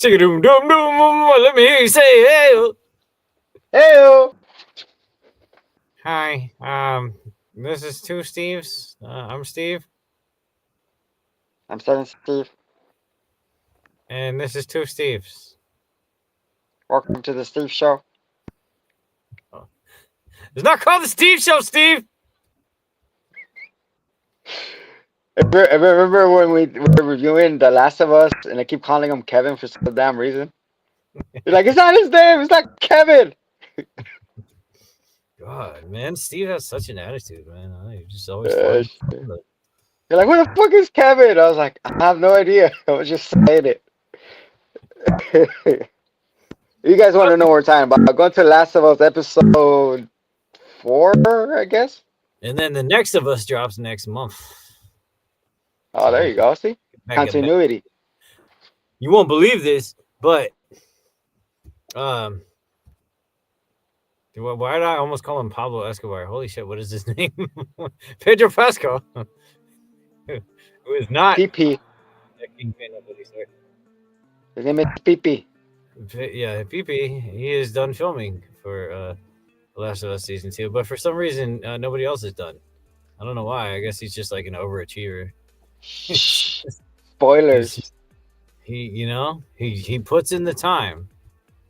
Doom doom doom. Let me hear you say hey. Hey, Hi. This is two Steves. I'm Steve, I'm Seven Steve. and this is two Steves. Welcome to the Steve Show. Oh. It's not called the Steve Show, Steve. Remember when we were reviewing The Last of Us and I keep calling him Kevin for some damn reason? You're like, it's not his name. It's not Kevin. God, man, Steve has such an attitude, man. You're just always Uh, fun. You're like, who the fuck is Kevin? I was like, I have no idea. I was just saying it. You guys want to know what we're talking about? Going to Last of Us episode 4, I guess. And then the next of us drops next month. Oh, there you go. See, Back. continuity. You won't believe this, but why did I almost call him Pablo Escobar? Holy shit, what is his name? Pedro Pascal. Who is not PP. His name is PP. Yeah, PP. He is done filming for The Last of Us season 2, but for some reason nobody else is done. I don't know why. I guess he's just like an overachiever. Spoilers. He puts in the time,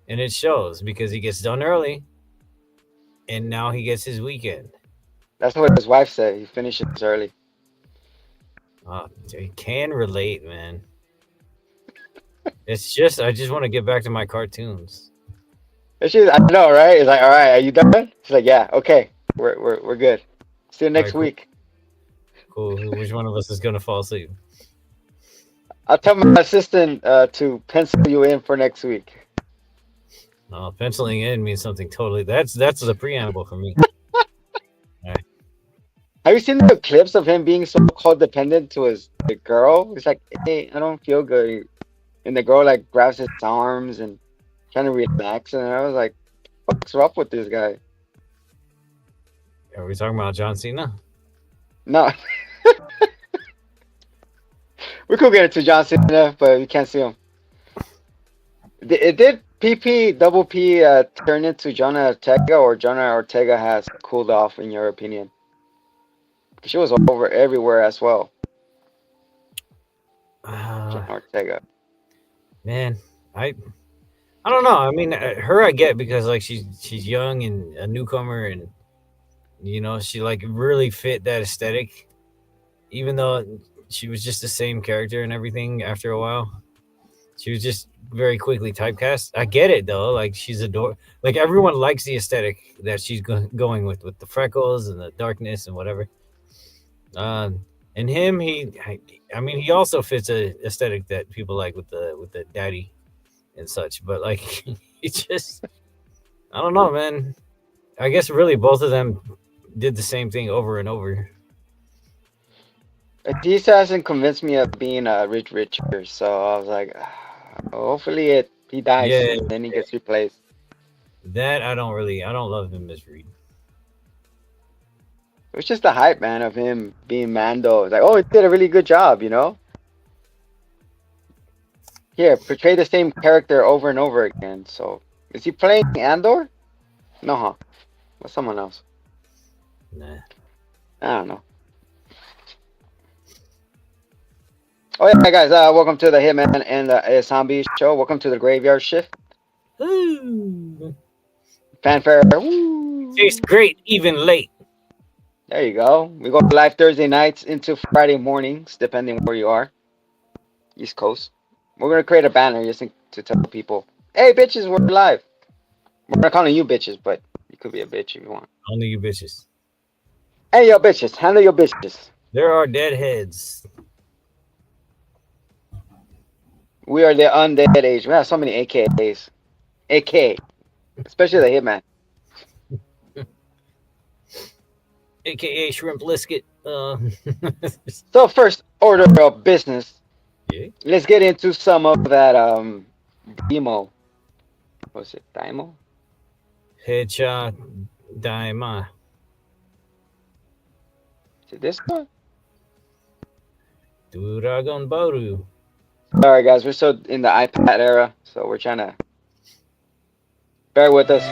and it shows because he gets done early, and now he gets his weekend. That's what his wife said. He finishes early. He can relate, man. It's just I just want to get back to my cartoons. I know, right? It's like, all right, are you done? She's like, yeah, okay, we're good. See you next week. Cool. Which one of us is gonna fall asleep? I'll tell my assistant to pencil you in for next week. No, penciling in means something totally. That's the preamble for me. Right. Have you seen the clips of him being so codependent to the girl? He's like, hey, I don't feel good, and the girl like grabs his arms and trying to relax, and I was like, what's up with this guy? Are we talking about John Cena? No. We could get into John Cena, but you can't see him. It did PP double P turn into Jonah Ortega, or Jonah Ortega has cooled off in your opinion? She was over everywhere as well. Jonah Ortega. Man, I don't know. I mean, her I get because like she's young and a newcomer, and she like really fit that aesthetic, even though she was just the same character and everything. After a while, she was just very quickly typecast. I get it though. Like she's like everyone likes the aesthetic that she's going with the freckles and the darkness and whatever. And him, I mean, he also fits a aesthetic that people like with the daddy and such. But like, he just, I don't know, man. I guess really both of them did the same thing over and over. This hasn't convinced me of being a Richard, so I was like, hopefully he dies and then he gets replaced. That I don't love him as Reed. It was just the hype, man, of him being Mando. It's like, oh, he did a really good job, Here, portray the same character over and over again. So, is he playing Andor? No, huh? Or someone else? Nah. I don't know. Oh yeah, guys! Welcome to the Hitman and the Zombie Show. Welcome to the Graveyard Shift. Ooh. Fanfare. Woo. Tastes great, even late. There you go. We go live Thursday nights into Friday mornings, depending where you are. East Coast. We're gonna create a banner just to tell people, "Hey, bitches, we're live." We're not calling you bitches, but you could be a bitch if you want. Only you bitches. Hey, yo, bitches, handle your bitches. There are dead heads. We are the undead age. We have so many AKAs. AK, especially the Hitman. AKA Shrimp Lisket. So first order of business. Yeah. Let's get into some of that demo. What's it? Daima? Headshot Daima. Is it this one? Dragon Ball. Sorry, guys, we're still in the iPad era, so we're trying to bear with us.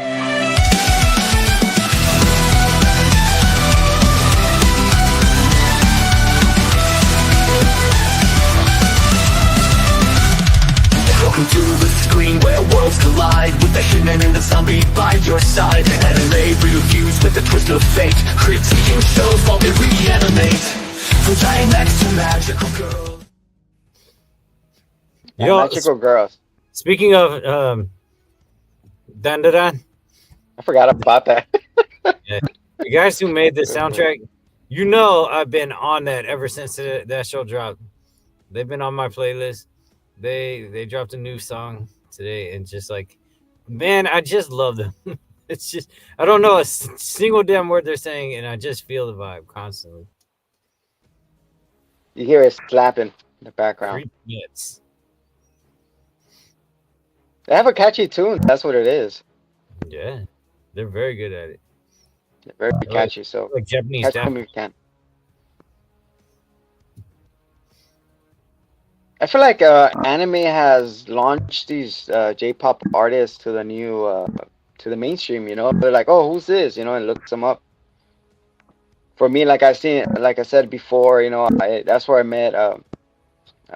Welcome to the screen where worlds collide, with the human and the zombie by your side. Anime reviews with a twist of fate, critiquing shows while they reanimate. From climax to magical girl. Yeah, magical girls. Speaking of Dandadan, I forgot about that. yeah, the guys who made the soundtrack, you know, I've been on that ever since that show dropped. They've been on my playlist. They dropped a new song today, and just like, man, I just love them. It's just, I don't know a single damn word they're saying, and I just feel the vibe constantly. You hear it slapping in the background. 3 minutes. They have a catchy tune. That's what it is. Yeah, they're very good at it. They're very catchy. So like Japanese catch stuff. them if you can. I feel like anime has launched these J-pop artists to the new to the mainstream. You know, they're like, oh, who's this? You know, and looks them up. For me, like I said before, you know, that's where I met. I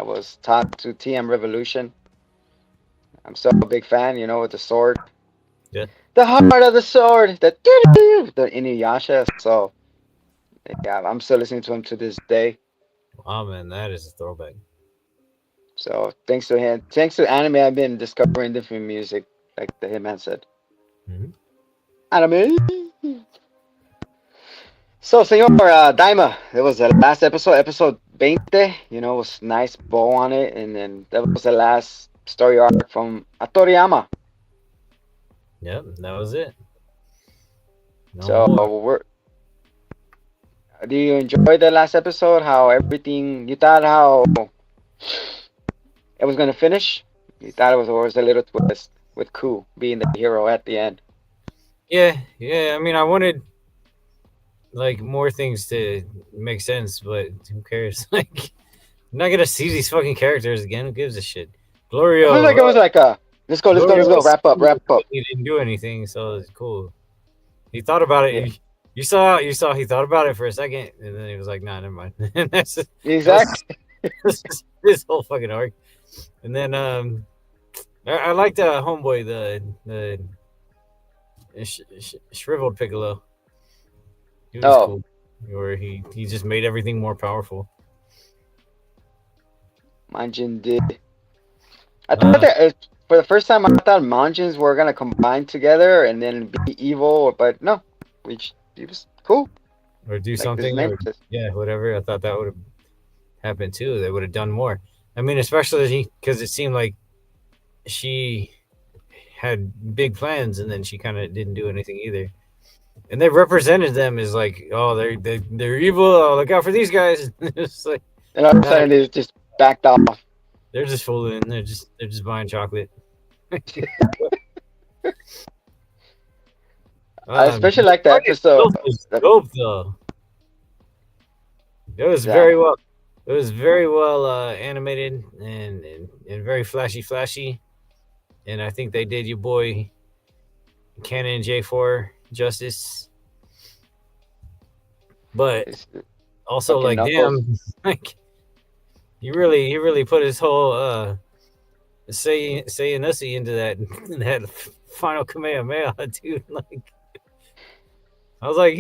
was taught to TM Revolution. I'm still a big fan, you know, with the sword. Yeah. The heart of the sword, the Inuyasha. So, yeah, I'm still listening to him to this day. Oh man, that is a throwback. So, thanks to him, thanks to anime, I've been discovering different music, like the Hitman said. Mm-hmm. Anime. So, Senor Daima, it was the last episode 20. You know, it was nice bow on it, and then that was the last story arc from Toriyama. Yep, that was it. So do you enjoy the last episode? How everything you thought how it was gonna finish? You thought it was a little twist with Ku being the hero at the end. Yeah. I mean, I wanted like more things to make sense, but who cares? Like, I'm not gonna see these fucking characters again. Who gives a shit? Glorio. It was like a let's go, wrap up. He didn't do anything, so it's cool. He thought about it. Yeah. You saw. He thought about it for a second, and then he was like, "Nah, never mind." And that's exactly this whole fucking arc. And then I liked homeboy the shriveled Piccolo. He was cool. Where he just made everything more powerful. Manjin did. I thought that for the first time I thought Manjins were gonna combine together and then be evil, but no, he was cool. Or do something, or, yeah, whatever. I thought that would have happened too. They would have done more. I mean, especially because it seemed like she had big plans, and then she kind of didn't do anything either. And they represented them as like, oh, they're evil. Oh, look out for these guys. It's like, and all of a sudden they just backed off. They're just fooling. They're just buying chocolate. I especially like that episode. Dope though. It was very well. It was very well animated and very flashy. And I think they did your boy Canon J4 justice. But also, like, damn, like he really put his whole saying Ussy into that final Kamehameha, dude. Like, I was like,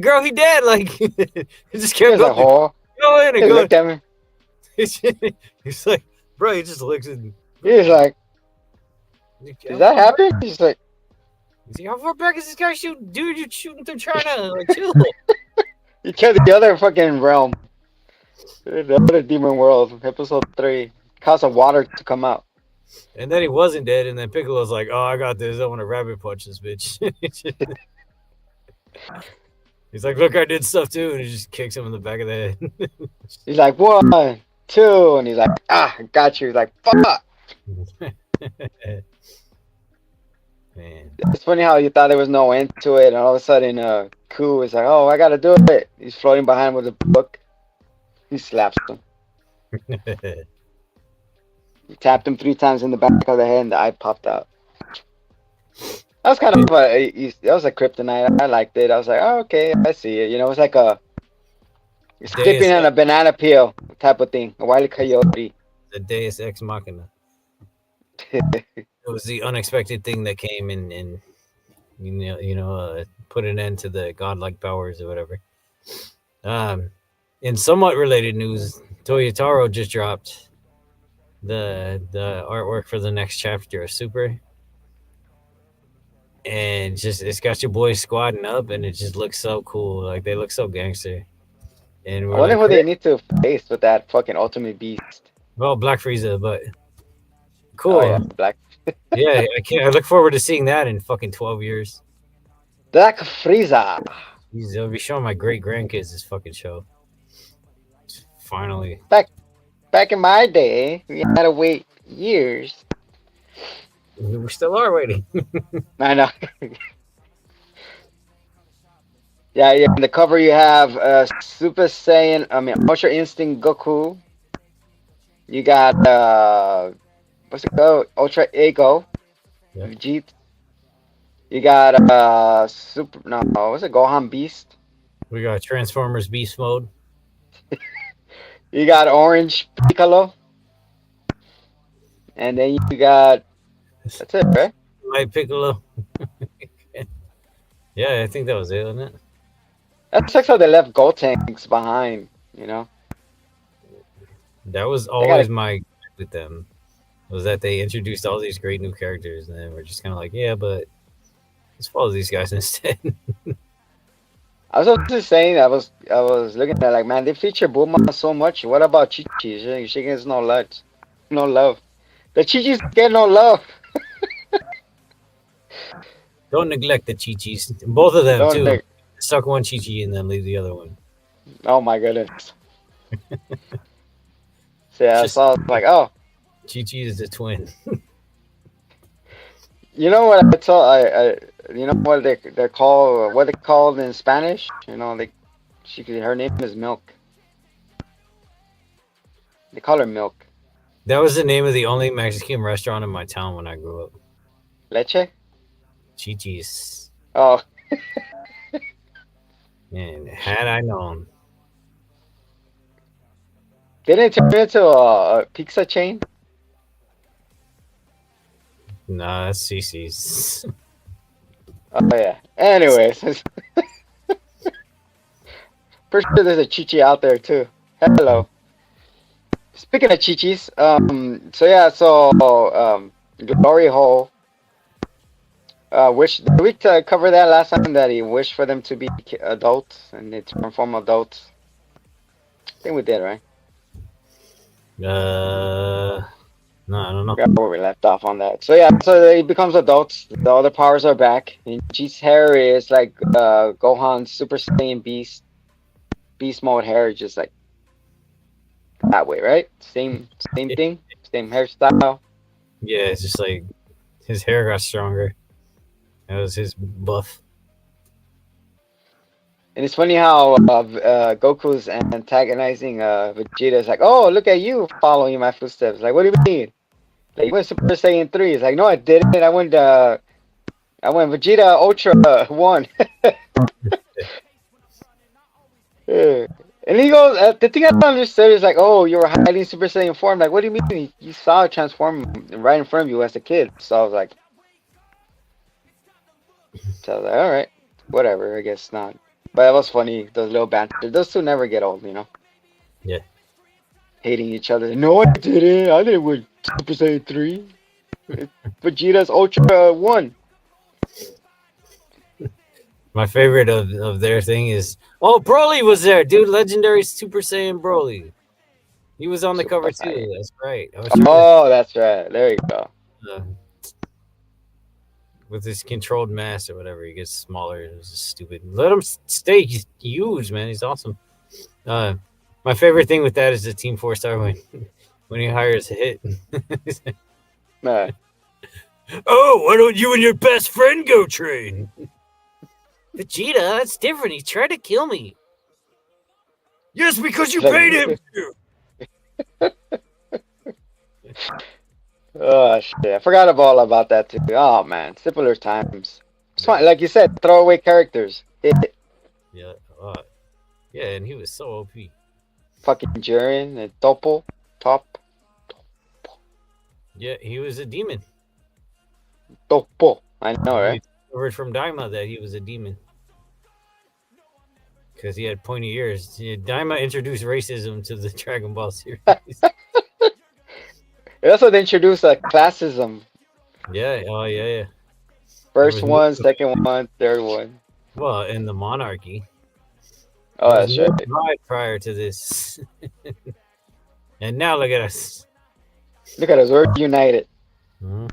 girl, he dead. Like, he just kept going. Go in and go. Looked at me. He's like, bro, he just looks at me. He's like, does that happen? He's like, how far back is this guy shooting? Dude, you're shooting through China. Like, chill. You killed the other fucking realm. The other demon world, episode 3. Caused some water to come out. And then he wasn't dead, and then Piccolo's like, oh, I got this. I want to rabbit punch this bitch. He's like, look, I did stuff too, and he just kicks him in the back of the head. He's like, 1, 2, and he's like, I got you. He's like, fuck. Man. It's funny how you thought there was no end to it, and all of a sudden, Ku is like, oh, I gotta do it. He's floating behind with a book. He slaps him. You tapped him 3 times in the back of the head, and the eye popped out. That was kind of that was a kryptonite. I liked it. I was like, oh, okay, I see it. You know, it was like a skipping Deus on a Ex, banana peel type of thing. A Wile E. Coyote. the Deus Ex Machina. It was the unexpected thing that came and put an end to the godlike powers or whatever. In somewhat related news, Toyotaro just dropped the artwork for the next chapter of Super, and just it's got your boys squatting up, and it just looks so cool. Like they look so gangster, and I we're wonder like, who they need to face with that fucking Ultimate Beast. well, Black Frieza, but Oh yeah, cool. Black Yeah, I can't. I look forward to seeing that in fucking 12 years. Black Frieza. I'll be showing my great grandkids this fucking show. Finally, Back in my day, we had to wait years. we still are waiting. I know. Yeah, yeah. On the cover you have Super Saiyan. I mean, Ultra Instinct Goku. You got what's it called? Ultra Ego. Yeah. Vegeta. You got Super. No, what's it? Gohan Beast. We got Transformers Beast Mode. You got Orange Piccolo. And then you got. That's it, right? My Piccolo. Yeah, I think that was it, wasn't it? That's like how they left Gold Tanks behind. You know. That was They gotta always my gripe with them, was that they introduced all these great new characters, and then we're just kind of like, yeah, but let's follow these guys instead. I was also saying I was looking at like, man, they feature Bulma so much. What about Chi Chi? She gets no love. No love. The Chi Chi's get no love. Don't neglect the Chi-Chis. Both of them, Don't too. think. Suck one Chi-Chi and then leave the other one. Oh my goodness. So yeah, Just- so I was like, oh, Chi-Chi is the twin. you know what I told you know what they're called, what they called in Spanish? You know, her name is Milk. They call her Milk. That was the name of the only Mexican restaurant in my town when I grew up. Leche? Chi-Chi's. Oh, And had I known. didn't it turn into a pizza chain? Nah, that's CC's. Oh yeah. Anyways, pretty sure there's a Chi-Chi out there too. Hello. Speaking of Chi-Chis, Glory Hole. Did we cover that last time, that he wished for them to be adults and they transform adults? I think we did, right? No, I don't know. Forgot where we left off on that. So yeah, so he becomes adults. The other powers are back. And Chi's hair is like Gohan's Super Saiyan Beast mode hair, just like that way, right? Same thing, same hairstyle. Yeah, it's just like his hair got stronger. That was his buff. And it's funny how Goku's antagonizing Vegeta. It's like, oh, look at you following my footsteps. Like, what do you mean? Like, you went Super Saiyan 3. It's like, no, I didn't. I went Vegeta Ultra 1. Yeah. And he goes, the thing I don't understand is like, oh, you were hiding Super Saiyan form. Like, what do you mean? You saw it transform right in front of you as a kid. So I was like, all right, whatever. I guess not. But it was funny, those little banter. Those two never get old, you know? Yeah. Hating each other. No, I didn't. I didn't win Super Saiyan 3. Vegeta's Ultra 1. My favorite of their thing is, oh, Broly was there, dude. Legendary Super Saiyan Broly. He was on the Super cover Saiyan. too. That's right. I was Oh, that's right. There you go. With his controlled mass or whatever, he gets smaller. It was just stupid. Let him stay. He's huge, man. He's awesome. My favorite thing with that is the Team 4-star when he hires Hit. Nah. Oh, why don't you and your best friend go train? Vegeta, that's different. He tried to kill me. Yes, because you paid him to. Oh shit! I forgot all about that too. Oh man, simpler times. It's fine, Yeah, like you said, throwaway characters. It yeah, yeah, and he was so OP. fucking Jiren and Topo, Top, Yeah, he was a demon. Topo. I know, We right? discovered from Daima that he was a demon because he had pointy ears. Yeah, Daima introduced racism to the Dragon Ball series. They also introduced classism. Yeah, oh yeah, yeah. There First was no, one, second one, third one. well, in the monarchy, Oh, there was that's no right. pride prior to this, and now look at us. Look at us, we're united. Mhm.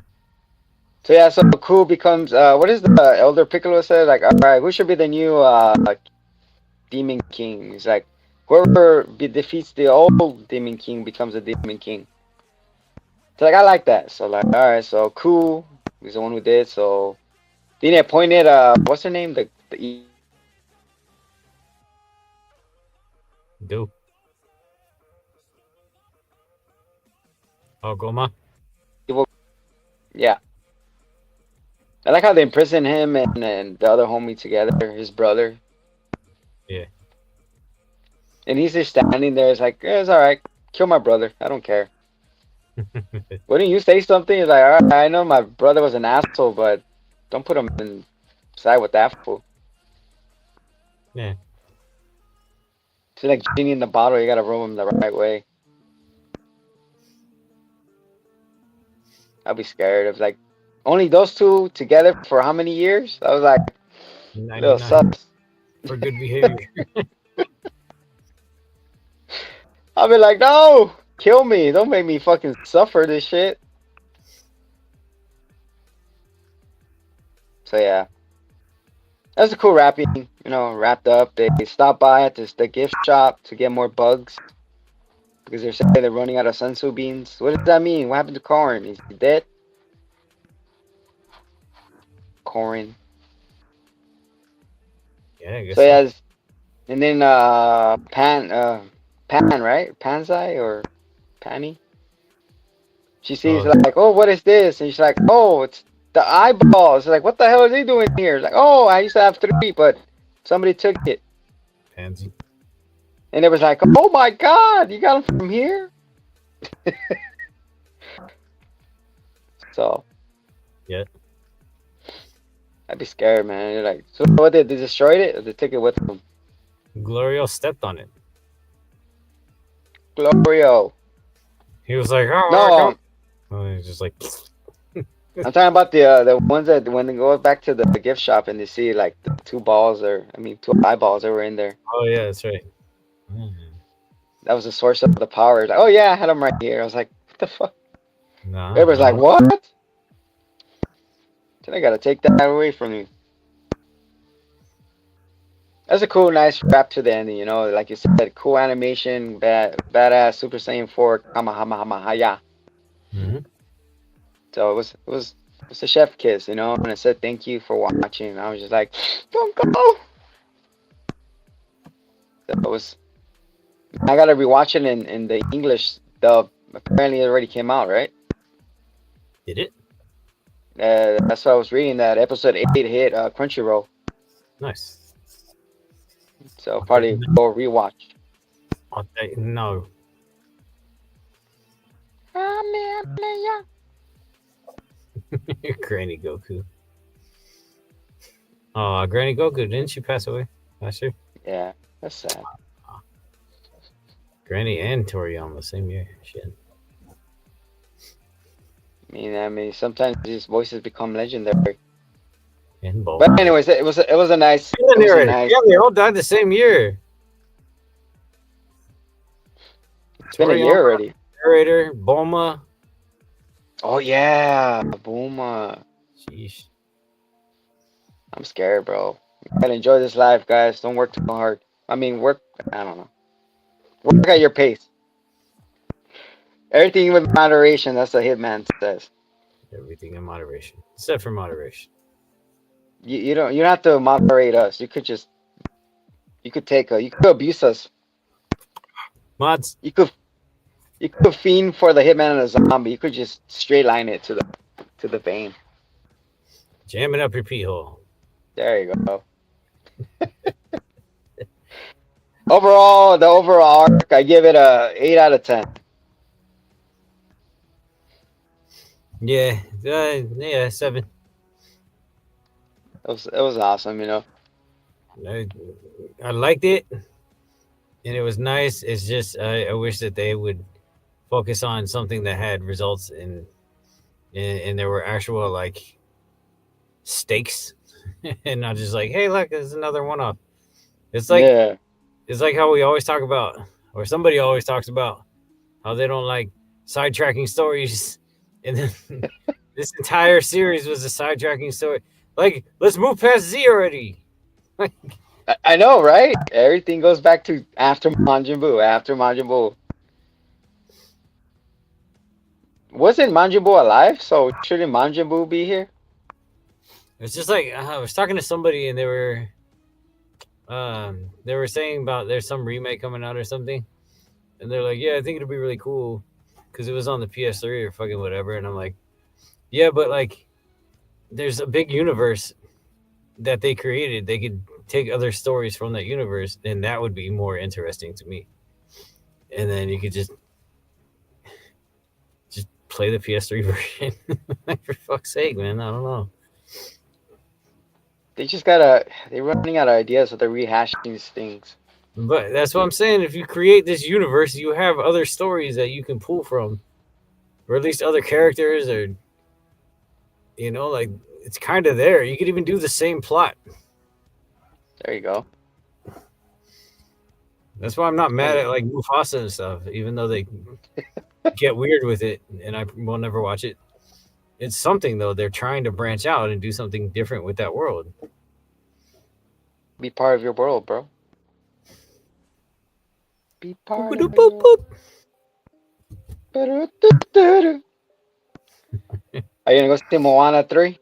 So yeah, so Ku becomes what is the Elder Piccolo said? Like, all right, who should be the new Demon King? He's like, whoever defeats the old Demon King becomes a Demon King. So like, I like that. So like, all right, so Ku is the one who did. So then he appointed what's her name? The Do oh Goma. evil. Yeah, I like how they imprison him and the other homie together, his brother, Yeah, and he's just standing there. It's like, it's all right, kill my brother. I don't care. Wouldn't you say something? He's like, all right, I know my brother was an asshole, but don't put him inside with that fool. yeah. It's like genie in the bottle. You gotta rub him the right way. I'd be scared of like only those two together for how many years? I was like, little 99 sus. for good behavior. I'll be like, no, kill me. Don't make me fucking suffer this shit. So yeah, that's a cool wrapping. You know, wrapped up. They stop by at the gift shop to get more bugs because they're saying they're running out of sensu beans. What does that mean? What happened to Corin? Is he dead? Corin. Yeah, I guess So so. yeah, and then Pan, right? Panzai or Panny? She sees Oh, like, oh, what is this? And she's like, oh, it's the eyeballs. Like, what the hell are they doing here? Like, oh, I used to have three, but somebody took it. pansy. And it was like, oh my God, you got them from here? So Yeah, I'd be scared, man. You're like, so what did they destroyed it or they took it with them? Glorio stepped on it. Glorio. He was like, "Oh, I No, come." Oh, he's just like, I'm talking about the ones that when they go back to the gift shop and they see like the two balls or I mean two eyeballs that were in there. "Oh yeah, that's right." Mhm. That was the source of the power. Like, oh yeah, I had them right here. I was like, what the fuck? Nah, Everybody's like, nah. what? Then I gotta take that away from you. That's a cool, nice wrap to the ending. You know, like you said, cool animation, badass Super Saiyan 4 Kamehameha. Mhm. So it was a chef kiss, you know, and I said thank you for watching. And I was just like, don't go. That was I gotta rewatch it in the English dub. Apparently, it already came out, right? Did it? That's what I was reading. That episode 8 hit Crunchyroll, Nice. so I'll take, probably go rewatch. no. Granny Goku. Oh, Granny Goku, didn't she pass away last year? Yeah, that's sad. Granny and Toriyama, same year. Shit. I mean, sometimes these voices become legendary. And Bulma. But anyways, it was a nice. Yeah, It was a nice. they all died the same year. It's been a year already. Narrator, Bulma. Oh yeah, Booma. Sheesh. I'm scared, bro. You gotta enjoy this life, guys. Don't work too hard. I mean, work. I don't know. Work at your pace. Everything with moderation. That's what Hitman says. Everything in moderation, except for moderation. You don't have to moderate us. You could just you could abuse us. Mods. You could You could fiend for the hitman and the zombie. You could just straight line it to the vein. Jam it up your pee hole. There you go. Overall, the overall arc, I give it a 8 out of 10. Yeah, yeah, 7. It was awesome, you know. I liked it, and it was nice. It's just I wish that they would focus on something that had results and there were actual like stakes, and not just like, hey, look, there's another one off. It's like Yeah. it's like how we always talk about, or somebody always talks about, how they don't like sidetracking stories, and then this entire series was a sidetracking story. Like, let's move past Z already. I know, right? Everything goes back to after Majin Buu. After Majin Buu. Wasn't Majin Buu alive? So shouldn't Majin Buu be here? It's just like I was talking to somebody and they were saying about there's some remake coming out or something, and they're like, yeah, I think it'll be really cool because it was on the PS3 or fucking whatever, and I'm like, yeah, but like, there's a big universe that they created. They could take other stories from that universe, and that would be more interesting to me. And then you could just play the PS3 version. Like, for fuck's sake, man, I don't know. They're running out of ideas, so they're rehashing these things. But that's what I'm saying. If you create this universe, you have other stories that you can pull from, or at least other characters, or like, it's kind of there. You could even do the same plot. There you go. That's why I'm not mad at like Mufasa and stuff, even though they get weird with it, and I will never watch it. It's something though. They're trying to branch out and do something different with that world. Be part of your world, bro. Be part of Boop, your boop, world. Are you gonna go see Moana 3?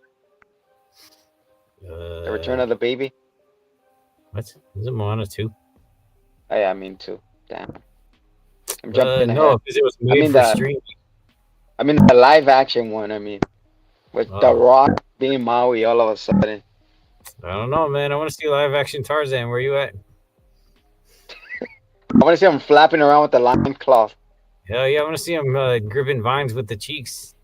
The Return of the Baby? What? Is it Moana 2? Oh, yeah, I mean 2. Damn. I'm jumping ahead. No, because it was made for streaming. I mean the live action one, with The Rock being Maui all of a sudden. I don't know, man. I want to see live action Tarzan. Where you at? I want to see him flapping around with the lion cloth. Hell yeah, I want to see him gripping vines with the cheeks.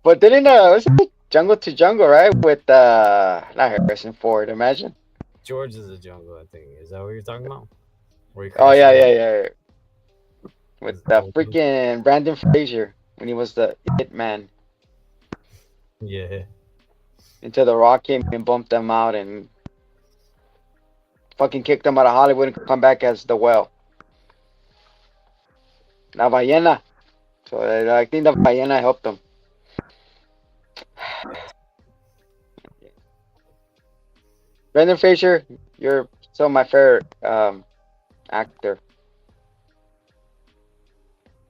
But didn't was it Jungle to Jungle, right? With not Harrison Ford, imagine. George is a Jungle, I think. Is that what you're talking about? Oh yeah. With the freaking Brandon Fraser when he was the It Man. Yeah. Until The Rock came and bumped them out and fucking kicked them out of Hollywood and come back as the Whale. La Ballena. So I think the Ballena helped them. Brendan Fraser, you're still my favorite actor.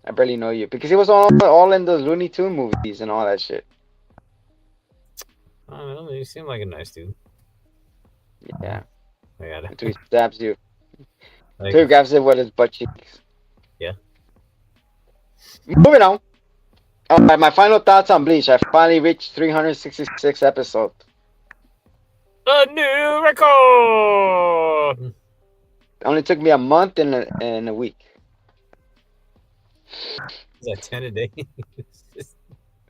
I barely know you because he was all in those Looney Tune movies and all that shit. I don't know. You seem like a nice dude. Yeah. I got it. Until he stabs you. Like, Until he grabs it with his butt cheeks. Yeah. Moving on. All right, my final thoughts on Bleach. I finally reached 366 episodes. A new record! It only took me a month and a week. Is that 10 a day?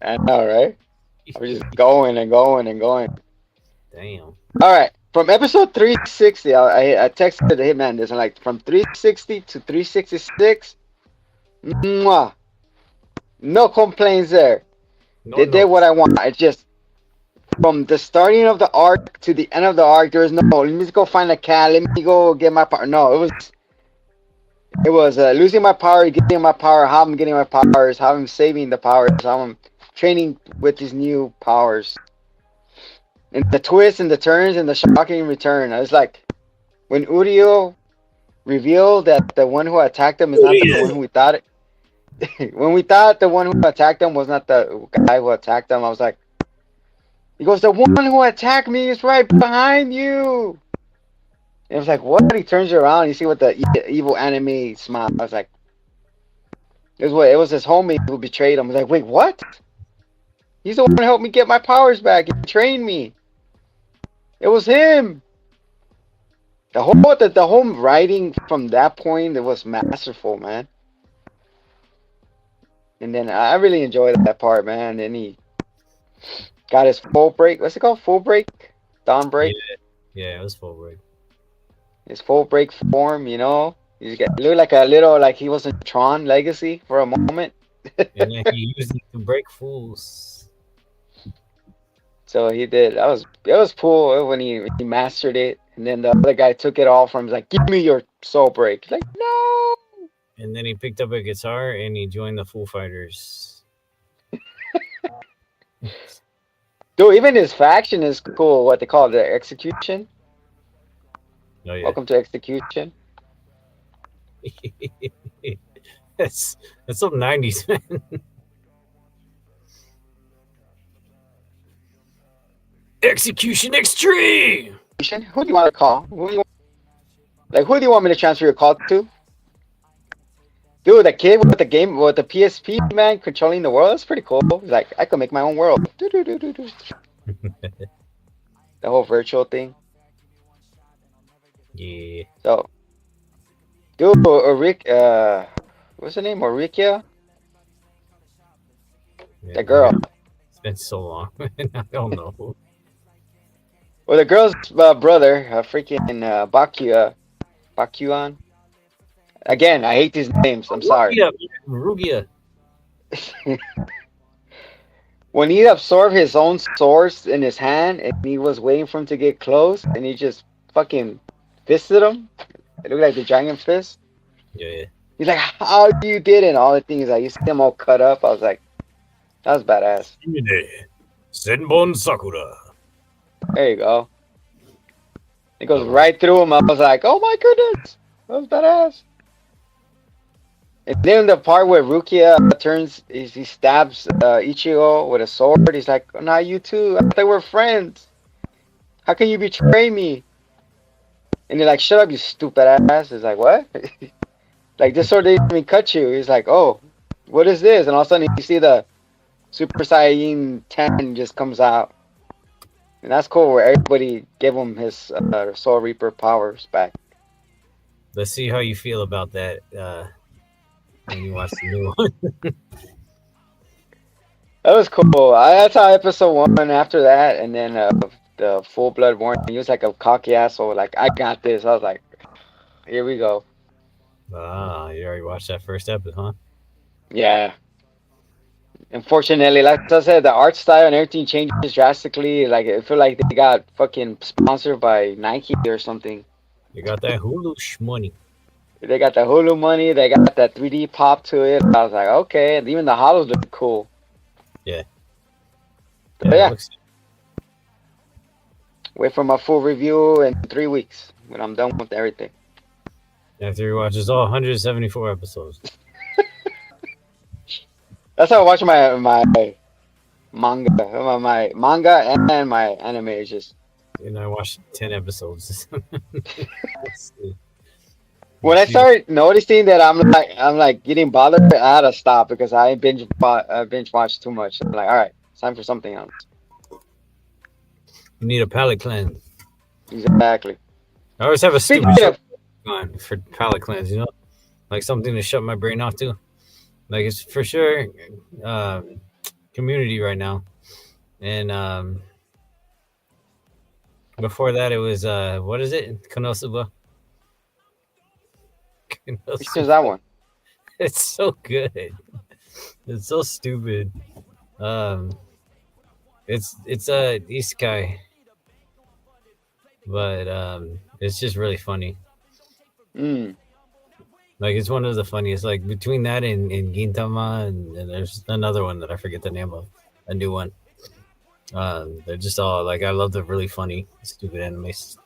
I know, right? I was just going and going and going. Damn. All right. From episode 360, I texted the Hitman this. I'm like, from 360 to 366, mwah, no complaints there. They did what I want. I just, from the starting of the arc to the end of the arc, there was no, let me just go find a cat, let me go get my power. No, it was losing my power, getting my power, how I'm getting my powers, how I'm saving the powers, how I'm training with these new powers. And the twists and the turns and the shocking return. I was like, when Urio revealed that the one who attacked him is not the one who we thought it. When we thought the one who attacked him was not the guy who attacked him, I was like, He goes, the one who attacked me is right behind you. And it was like, what? He turns around and you see what the evil anime smile. I was like, it was his homie who betrayed him. I was like, wait, what? He's the one who helped me get my powers back. He trained me. It was him. The whole writing from that point, it was masterful, man. And then I really enjoyed that part, man. And he got his full break. What's it called? Full break? Dawn break? Yeah, it was full break. His full break form, you know? He looked like a little, like he was in Tron Legacy for a moment. And then he used it to break fools. So he did. It was cool when he mastered it. And then the other guy took it all from him. He's like, give me your soul break. He's like, no! And then he picked up a guitar and he joined the Foo Fighters. Dude, even his faction is cool. What they call it, the Execution. Oh, yeah. Welcome to Execution. That's some 90s, man. Execution Extreme! Who do you want to call? Who do you want me to transfer your call to? Dude, the kid with the PSP, man, controlling the world, that's pretty cool. He's like, I could make my own world. The whole virtual thing. Yeah. So, dude, what's her name? Orikia? The girl. It's been so long, man. I don't know. Well, the girl's brother, freaking Bakuan. Again, I hate these names. I'm sorry. Rugia. When he absorbed his own source in his hand and he was waiting for him to get close and he just fucking fisted him. It looked like the giant fist. Yeah. He's like, how do you did it? And all the things, like, you see him all cut up. I was like, that was badass. Senbon Sakura. There you go. It goes right through him. I was like, oh my goodness. That was badass. And then the part where Rukia he stabs Ichigo with a sword. He's like, oh, not you too. I thought we were friends. How can you betray me? And you're like, shut up, you stupid ass. He's like, what? Like, this sword didn't even cut you. He's like, oh, what is this? And all of a sudden you see the Super Saiyan 10 just comes out. And that's cool where everybody gave him his Soul Reaper powers back. Let's see how you feel about that when you watch the new one. That was cool. That's how episode 1 after that. And then the Full Blood Warning. He was like a cocky asshole. Like, I got this. I was like, here we go. Ah, you already watched that first episode, huh? Yeah. Unfortunately, like I said, the art style and everything changes drastically. Like, I feel like they got fucking sponsored by Nike or something. You got that Hulu money. They got the Hulu money. They got that 3D pop to it. I was like, okay. And even the hollows look cool. Yeah. Yeah. Wait for my full review in 3 weeks when I'm done with everything. After you watch all 174 episodes. That's how I watch my manga. My manga and my anime is just. And I watched 10 episodes. When I start noticing that I'm like getting bothered, I had to stop because I binge watch too much. I'm like, all right, it's time for something else. You need a palate cleanse. Exactly. I always have a Speaking stupid of, on for palate cleanse, you know, like something to shut my brain off to. Like, it's for sure Community right now, and before that it was what is it, Konosuba. which is that one? It's so good. It's so stupid. It's a isekai, but it's just really funny. Like, it's one of the funniest. Like, between that and Gintama, and there's another one that I forget the name of, a new one. They're just all like, I love the really funny, stupid animes.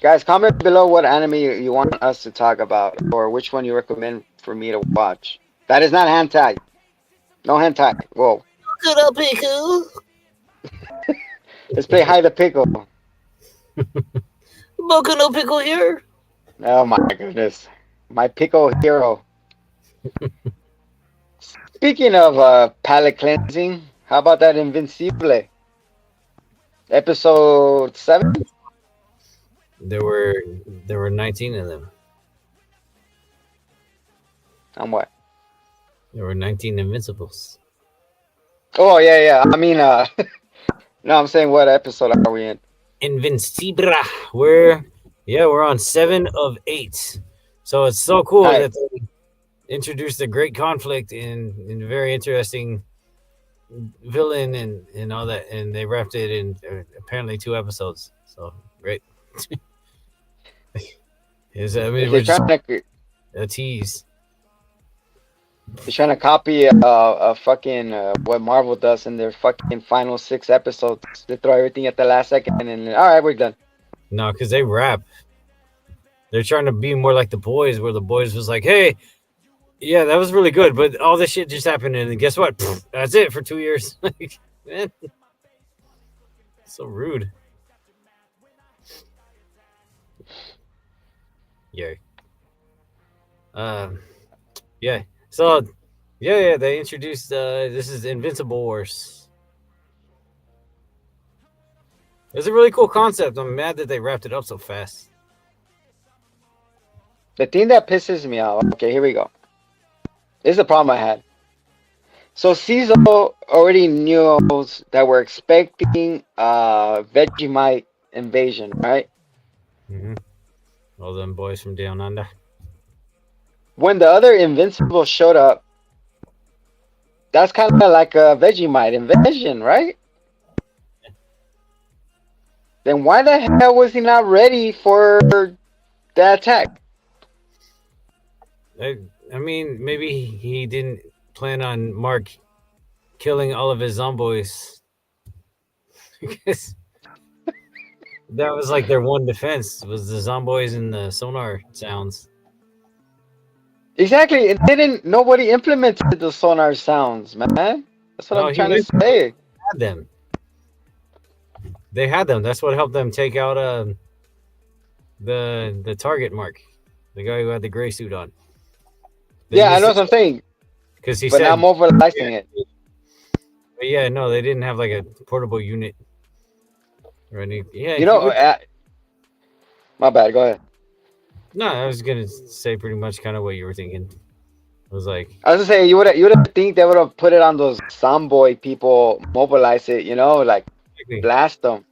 Guys, comment below what anime you want us to talk about, or which one you recommend for me to watch. That is not hentai. No hentai. Whoa. Good up, Piku. Let's play hide the pickle. Boku no pickle here. Oh my goodness, my pickle hero. Speaking of palate cleansing, how about that Invincible episode 7? There were 19 of them. On what? There were 19 Invincibles. Oh yeah. I mean, no, I'm saying what episode are we in? Invincible. We're on 7 of 8. So it's so cool Nice. that they introduced a great conflict in a very interesting villain and all that, and they wrapped it in apparently 2 episodes. So great. I mean, If we're they're just trying to, a tease. they're trying to copy a fucking what Marvel does in their fucking final 6 episodes. They throw everything at the last second, and then, all right, we're done. No, because they rap. They're trying to be more like the boys, where the boys was like, "Hey, yeah, that was really good, but all this shit just happened, and guess what? Pfft, that's it for 2 years." Like, man, so rude. Yeah. Yeah. So, yeah. They introduced. This is Invincible Wars. It's a really cool concept. I'm mad that they wrapped it up so fast. The thing that pisses me off. Okay, here we go. This is the problem I had. So Caesar already knows that we're expecting Vegemite invasion, right? Mm-hmm. All them boys from down under. When the other Invincible showed up, that's kind of like a Vegemite invasion, right? Then why the hell was he not ready for the attack? I mean, maybe he didn't plan on Mark killing all of his zomboys because that was like their one defense was the zomboys and the sonar sounds. Exactly, and nobody implemented the sonar sounds, man. That's what No, I'm trying to say. Had them. They had them. That's what helped them take out the target Mark, the guy who had the gray suit on. Yeah, I know what I'm saying, because he but said not mobilizing it. But yeah, no, they didn't have like a portable unit or any. Yeah, You know, my bad. Go ahead. no, I was gonna say pretty much kind of what you were thinking. I was like, I was gonna say you would think they would have put it on those Zomboy people, mobilize it, like blast them.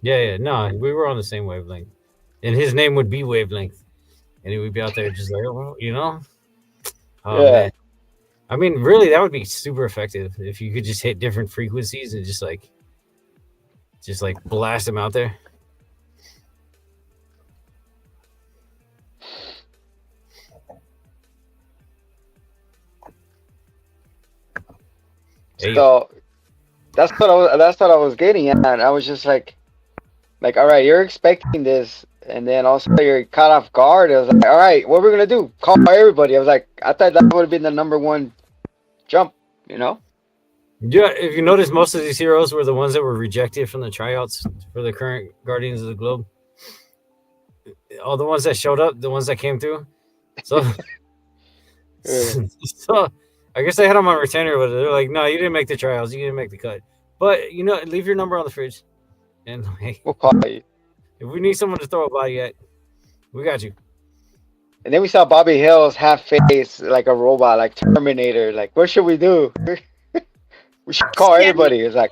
Yeah, no, we were on the same wavelength, and his name would be Wavelength, and he would be out there just like, oh Yeah. man. I mean, really, that would be super effective if you could just hit different frequencies and just blast them out there. So that's what I was getting at. I was just like, all right, you're expecting this, and then also you're caught off guard. I was like, all right, what we're gonna do? Call everybody. I was like, I thought that would have been the number one jump, Yeah, if you notice, most of these heroes were the ones that were rejected from the tryouts for the current Guardians of the Globe. All the ones that showed up, the ones that came through. So, so I guess they had them on retainer, but they're like, no, you didn't make the trials, you didn't make the cut. But leave your number on the fridge, and hey, we'll call you. If we need someone to throw a body at, we got you. And then we saw Bobby Hill's half face like a robot, like Terminator. Like, what should we do? We should call everybody. It's like,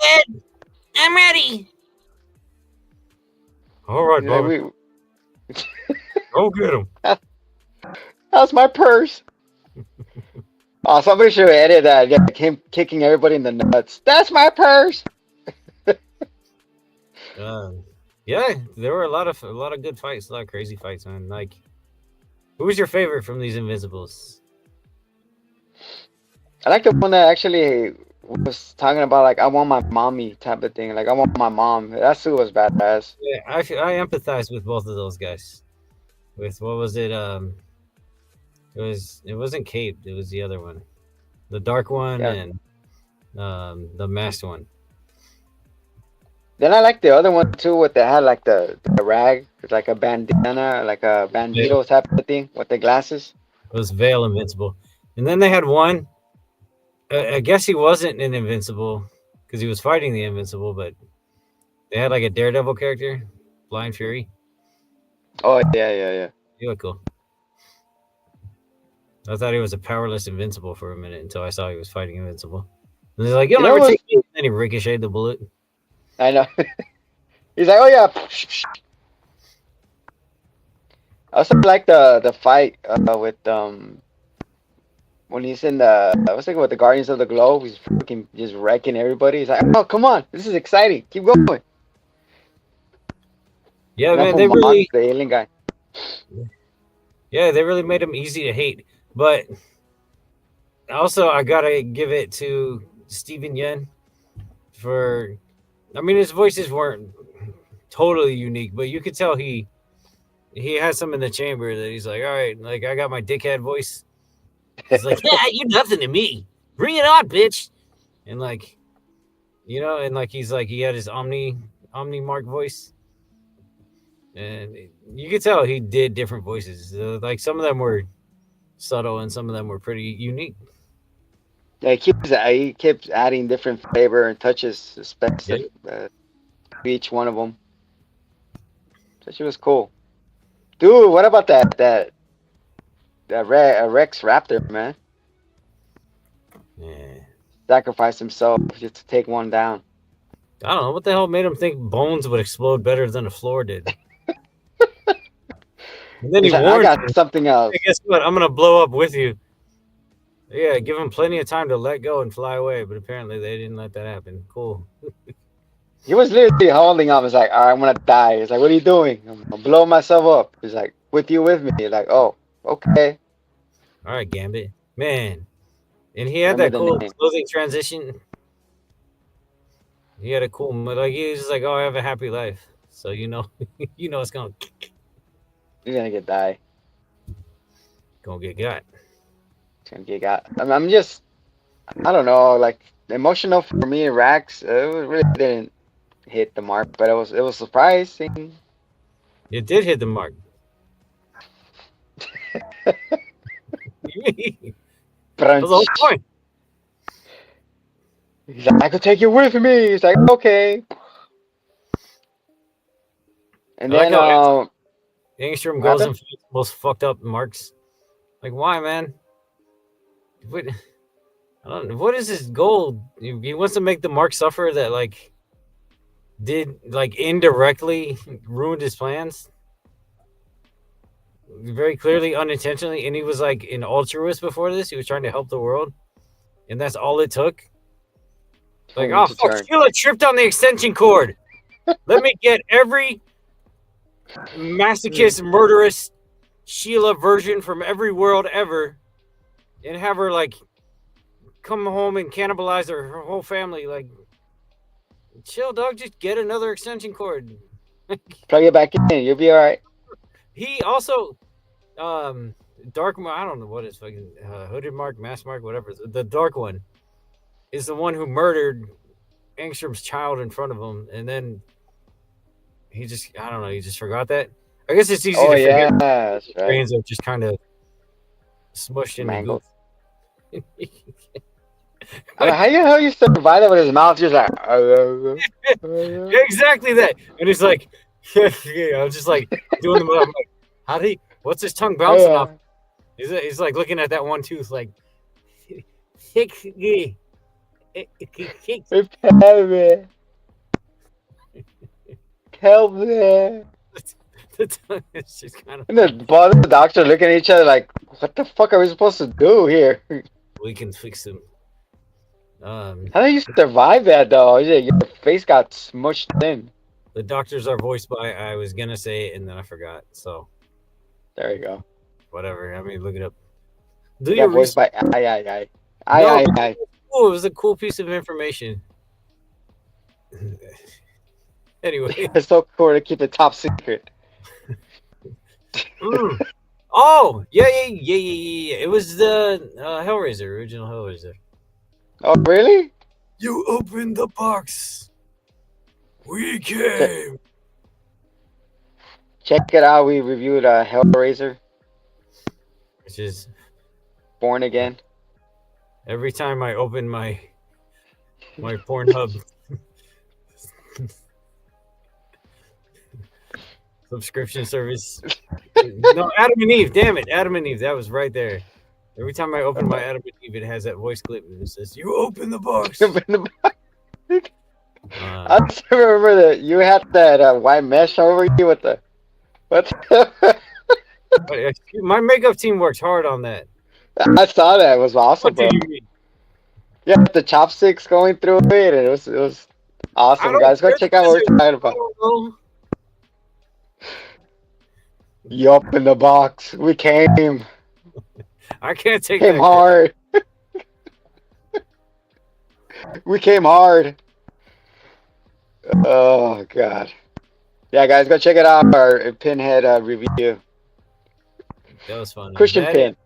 I'm ready. All right, Bobby. Go get him. That's my purse. Oh, somebody should have edited that. Yeah, him kicking everybody in the nuts. That's my purse. Yeah, there were a lot of good fights, a lot of crazy fights, man. Like, who was your favorite from these Invincibles? I like the one that actually was talking about like I want my mommy type of thing. Like I want my mom. That suit was badass. Yeah, I empathize with both of those guys. With what was it? It wasn't Cape. It was the other one, the dark one, and the masked one. Then I like the other one too, what they had like the rag, it's like a bandana, like a Yeah, bandito type of thing with the glasses. it was Veil Invincible, and then they had one. I guess he wasn't an Invincible because he was fighting the Invincible, but they had like a Daredevil character, Blind Fury. Oh yeah. He looked cool. I thought he was a powerless Invincible for a minute until I saw he was fighting Invincible. And they're like, "You'll You know never what? take me." And then he ricocheted the bullet. I know. He's like, oh yeah. I also like the fight with when he's in the I was thinking with the Guardians of the Globe, he's freaking just wrecking everybody. He's like, oh come on, this is exciting. Keep going. Yeah, And then man, for Mox, the alien guy. they really made him easy to hate. But also, I gotta give it to Steven Yeun for. I mean, his voices weren't totally unique, but you could tell he has some in the chamber that he's like, all right, like I got my dickhead voice. He's like, yeah, you're nothing to me. Bring it on, bitch. And like, and like he's like he had his Omni Mark voice, and you could tell he did different voices. Like some of them were subtle, and some of them were pretty unique. Yeah, he keeps adding different flavor and touches, especially to each one of them. So she was cool. Dude, what about that Rex Raptor, man? Yeah. Sacrificed himself just to take one down. I don't know what the hell made him think bones would explode better than the floor did. And then he He's like, I warned got him, something else. "Hey, guess what? I'm gonna blow up with you." Yeah, give him plenty of time to let go and fly away, but apparently they didn't let that happen. Cool. He was literally holding on. He's like, all right, I'm gonna die. He's like, what are you doing? I'm gonna blow myself up. He's like, with you, with me. He's like, oh, okay. All right, Gambit. Man. And he had that Remember the cool name. clothing transition. He had a cool, like he was just like, "Oh, I have a happy life." So it's gonna He's gonna get die. get got. He's gonna get got. I'm just, I don't know, like emotional for me. Rax, it really didn't hit the mark, but it was surprising. It did hit the mark. That was the whole Brunch. point. He's like, I could take you with me. He's like, okay. And I like then how Angstrom what goes happened? and finds the most fucked up marks. Like, why, man? What? I don't know. What is his goal? He wants to make the mark suffer that like did like indirectly ruined his plans. Very clearly, unintentionally, and he was like an altruist before this. He was trying to help the world, and that's all it took. Like, For him oh to fuck, turn. Sheila tripped on the extension cord. Let me get every masochist, murderous Sheila version from every world ever, and have her like come home and cannibalize her whole family. Like, chill, dog. Just get another extension cord. Plug it back in. You'll be all right. He also, Dark. I don't know what his fucking hooded mark, mask mark, whatever. The dark one is the one who murdered Angstrom's child in front of him, and then he just, I don't know, he just forgot that. I guess it's easy Oh to yeah, forget. that's right. Brains are just kind of smushed in the Mangled. goof. I mean, how the hell you survive that with his mouth just like? Exactly that. And he's like, I was just like doing the I'm like, how did he? What's his tongue bouncing off? He's like looking at that one tooth, like, Help me. Help me. the tongue is just kind of. And the doctor looking at each other like, what the fuck are we supposed to do here? We can fix him. How do you survive that though? Your face got smushed in. The doctors are voiced by. I was gonna say it and then I forgot. So There you go. whatever. I mean, look it up. They Do got your voiced research. by I. Cool. It was a cool piece of information. Anyway. It's so cool to keep it top secret. Oh yeah. It was the Hellraiser, original Hellraiser. Oh really? You opened the box. We came. Check it out. We reviewed Hellraiser, Which is Born Again. every time I open my Pornhub subscription service. No, Adam and Eve. Damn it, Adam and Eve. That was right there. Every time I open my Adam and Eve, it has that voice clip and it says, "You open the box." I still remember that you had that white mesh over you with the what? My makeup team works hard on that. I saw that. It was awesome, What bro. do you mean? Yeah, the chopsticks going through it, and it was awesome, guys. Go check out what we're talking about. You open the box. We came. I can't take Came that. hard. We came hard. Oh god. Yeah, guys, go check it out. Our Pinhead review. That was fun. Christian That Pin. and,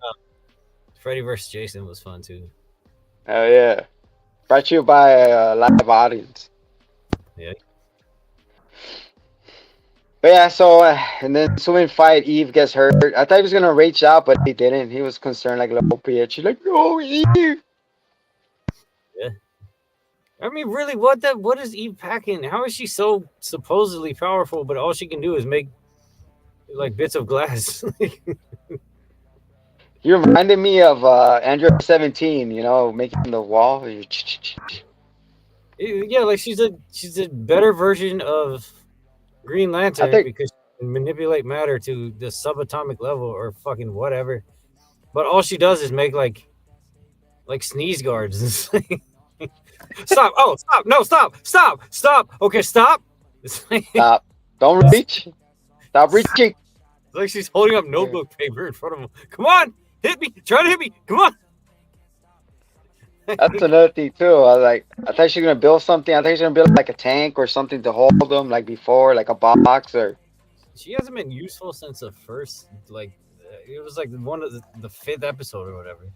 Freddy vs. Jason was fun too. Oh yeah. Brought to you by a live audience. Yeah. But yeah, so and then swimming fight, Eve gets hurt. I thought he was gonna rage out, but he didn't. He was concerned like a little bitch. He's like, "No, Eve." Yeah. I mean, really, what is Eve packing? How is she so supposedly powerful, but all she can do is make like bits of glass? He reminded me of Android 17. You know, making the wall. Yeah, like she's a better version of Green Lantern because she can manipulate matter to the subatomic level or fucking whatever. But all she does is make like sneeze guards. Stop! Oh, stop! No, stop! Stop! Stop! Okay, stop! Stop! Don't reach! Stop reaching! It's like she's holding up notebook paper in front of him. Come on! Hit me! Try to hit me! Come on! That's another thing too. I thought she was gonna build something. I thought she was gonna build like a tank or something to hold them, like before, like a box or. She hasn't been useful since the first, it was like one of the 5th episode or whatever.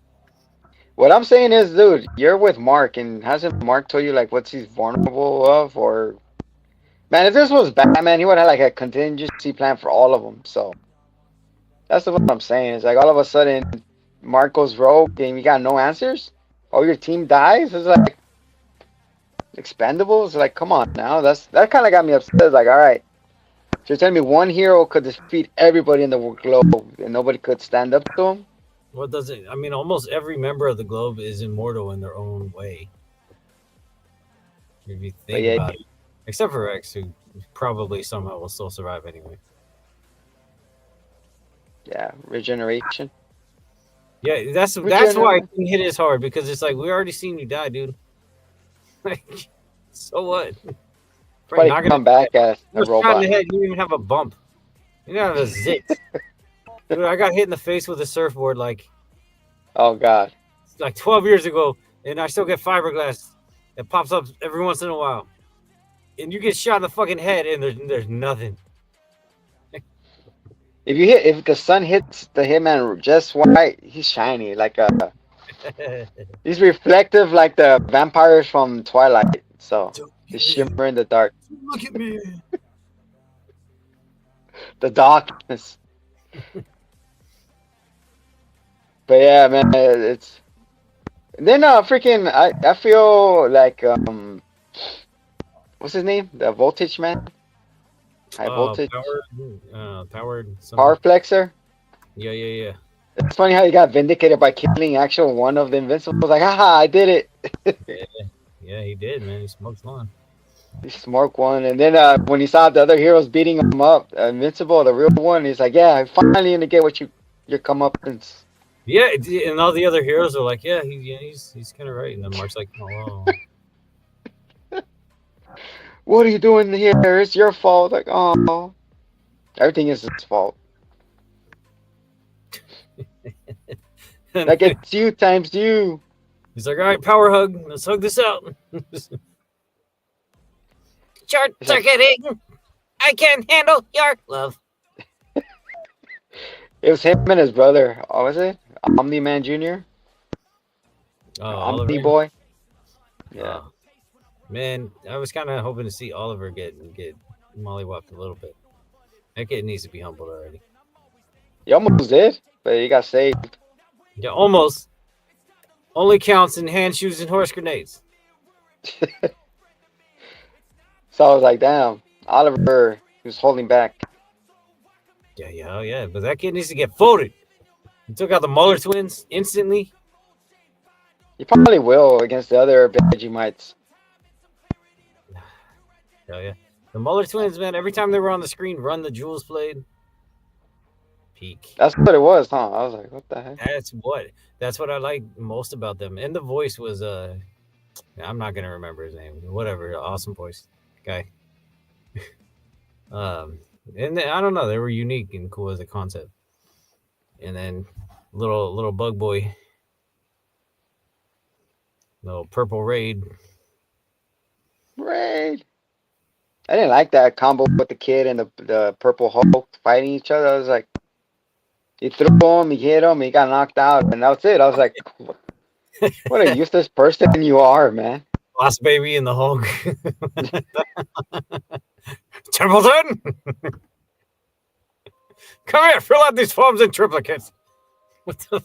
What I'm saying is, dude, you're with Mark, and hasn't Mark told you like what he's vulnerable of, or man, if this was Batman, he would have like a contingency plan for all of them. So that's what I'm saying. It's like all of a sudden, Mark goes rogue, and you got no answers. Oh, your team dies. It's like Expendables. Like, come on now. That kind of got me upset. It's like, all right, so you're telling me one hero could defeat everybody in the globe, and nobody could stand up to him? What does it? I mean, almost every member of the globe is immortal in their own way. If you think about it, except for Rex, who probably somehow will still survive anyway. Yeah, regeneration. Yeah, that's why I can hit it as hard, because it's like we already seen you die, dude. Like, so what? Probably not gonna come back as a robot. In the head, you didn't even have a bump. You didn't have a zit. Dude, I got hit in the face with a surfboard oh god, like 12 years ago, and I still get fiberglass that pops up every once in a while. And you get shot in the fucking head, and there's nothing. If the sun hits the Hitman just right, he's shiny like he's reflective like the vampires from Twilight. So they shimmer in the dark. Look at me. The darkness. But yeah, man, it's. And then freaking, I feel like what's his name? The Voltage Man. High voltage. Power Flexor. Yeah. It's funny how he got vindicated by killing actual one of the Invincibles. Like, haha, I did it. Yeah, he did, man. He smoked one. He smoked one, and then when he saw the other heroes beating him up, Invincible, the real one, he's like, yeah, finally gonna get what your comeuppance. Yeah, and all the other heroes are like, yeah, he's kind of right. And then Mark's like, oh. What are you doing here? It's your fault. Like, oh, everything is his fault. Like, it's you times you. He's like, all right, power hug. Let's hug this out. Short circuiting. I can't handle your love. It was him and his brother. Oh, was it? Omni-Man Jr.? Oh, Omni Boy? Yeah. Man, I was kind of hoping to see Oliver get mollywopped a little bit. That kid needs to be humbled already. You almost did, but you got saved. Yeah, almost. Only counts in hand shoes and horse grenades. So I was like, damn, Oliver, he was holding back. Yeah. But that kid needs to get folded. He took out the Muller twins instantly. He probably will against the other Vegemites. Hell yeah. The Muller twins, man, every time they were on the screen, run the Jules played. Peak. That's what it was, huh? I was like, what the heck? That's what I like most about them. And the voice was I'm not gonna remember his name. Whatever, awesome voice guy. I don't know, they were unique and cool as a concept. And then little bug boy, little purple raid. Raid. I didn't like that combo with the kid and the purple Hulk fighting each other. I was like, he threw him, he hit him, he got knocked out, and that was it. I was like, what a useless person you are, man. Lost baby and the Hulk. Templeton! Come here, fill out these forms in triplicates. What the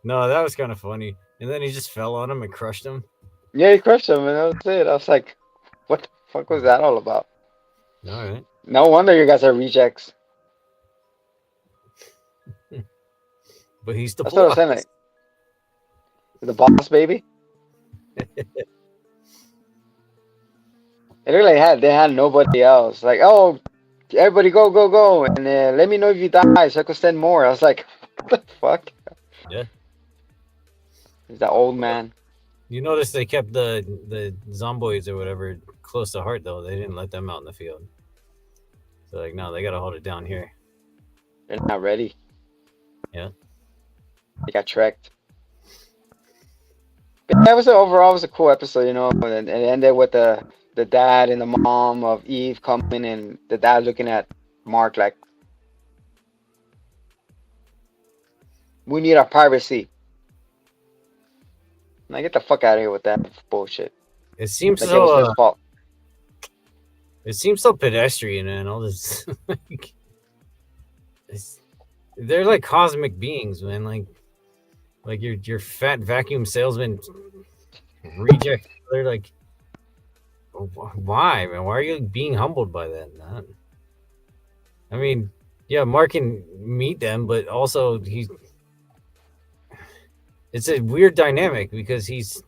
no, that was kind of funny. And then he just fell on him and crushed him. Yeah, he crushed him, and that was it. I was like, what the fuck was that all about? All right. No wonder you guys are rejects. But he's the That's what I was saying. Like, the boss baby. It looked like they had nobody else. Like, oh, everybody go, and let me know if you die so I could send more. I was like, what the fuck? Yeah. He's that old man. You notice they kept the zomboids or whatever close to heart though. They didn't let them out in the field. So like, no, they gotta hold it down here. They're not ready. Yeah. They got trekked. But that was overall was a cool episode, you know. And it ended with the dad and the mom of Eve coming, and the dad looking at Mark like, "We need our privacy." Now get the fuck out of here with that bullshit. It seems Like it was his fault. It seems so pedestrian and all this. They're like cosmic beings, man. Like your fat vacuum salesman reject. They're like, why, man? Why are you being humbled by that? I mean, yeah, Mark can meet them, but also it's a weird dynamic because he's,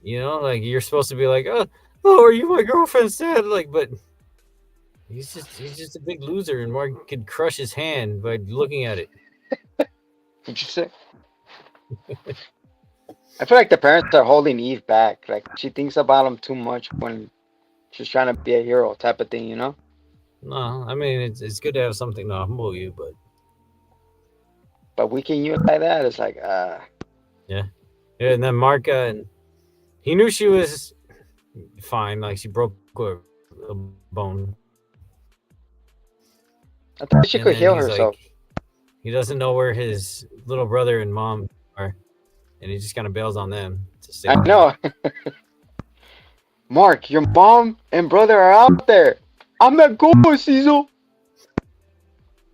you know, like you're supposed to be like, oh, are you my girlfriend's dad? Like, but he's just a big loser, and Mark could crush his hand by looking at it. Did you say? I feel like the parents are holding Eve back. Like she thinks about him too much when she's trying to be a hero type of thing, you know? No, I mean it's good to have something to humble you, but weakening you like that is like, yeah. And then Mark, he knew she was fine. Like she broke a bone. I thought she could heal herself. Like, he doesn't know where his little brother and mom are, and he just kind of bails on them to save them. I know. Mark, your mom and brother are out there. I'm not going, Cecil.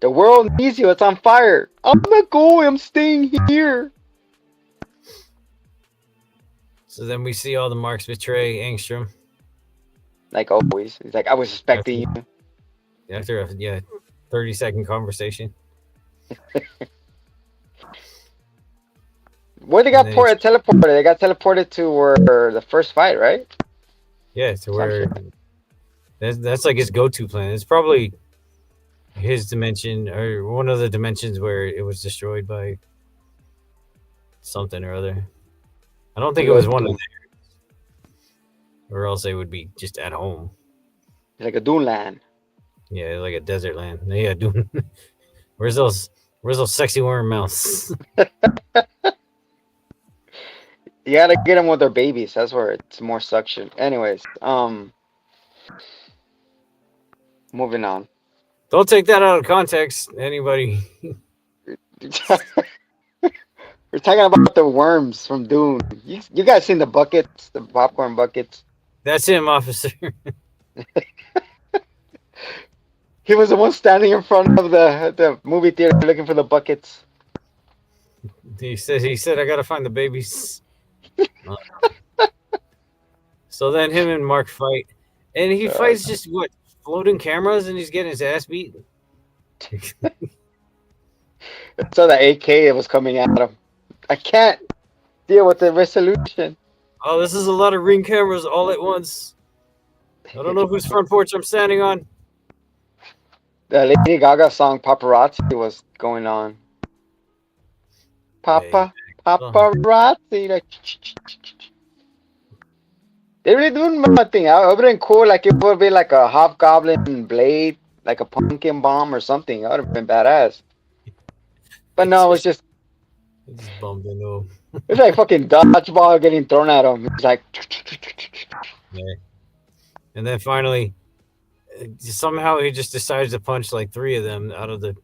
The world needs you. It's on fire. I'm not going. I'm staying here. So then we see all the Marks betray Angstrom. Like always. He's like, I was expecting you. After a 30-second conversation. Where they got teleported? They got teleported to where the first fight, right? Yeah, to where that's like his go-to plan. It's probably his dimension or one of the dimensions where it was destroyed by something or other. I don't think it was one of theirs, or else they would be just at home. It's like a Dune land. Yeah, like a desert land. Yeah, Dune. Where's those sexy worm mouths? You gotta get them with their babies. That's where it's more suction. Anyways, moving on. Don't take that out of context, anybody. We're talking about the worms from Dune. You guys seen the buckets, the popcorn buckets? That's him, officer. He was the one standing in front of the movie theater looking for the buckets. He said I gotta find the babies. Uh, So then him and Mark fight, and he Uh, fights just what floating cameras, and he's getting his ass beat. so the AK was coming at him. I can't deal with the resolution. Oh, this is a lot of ring cameras all at once. I don't know whose front porch I'm standing on. The Lady Gaga song "Paparazzi" was going on. Hey, Paparazzi. Like, they really doing nothing. It would have been cool. Like it would be like a hobgoblin blade, like a pumpkin bomb or something. That would have been badass. But no, it's it just bumped into him. was like fucking dodgeball getting thrown at him. It's like, Yeah. And then finally, somehow he just decides to punch like 3 of them out of the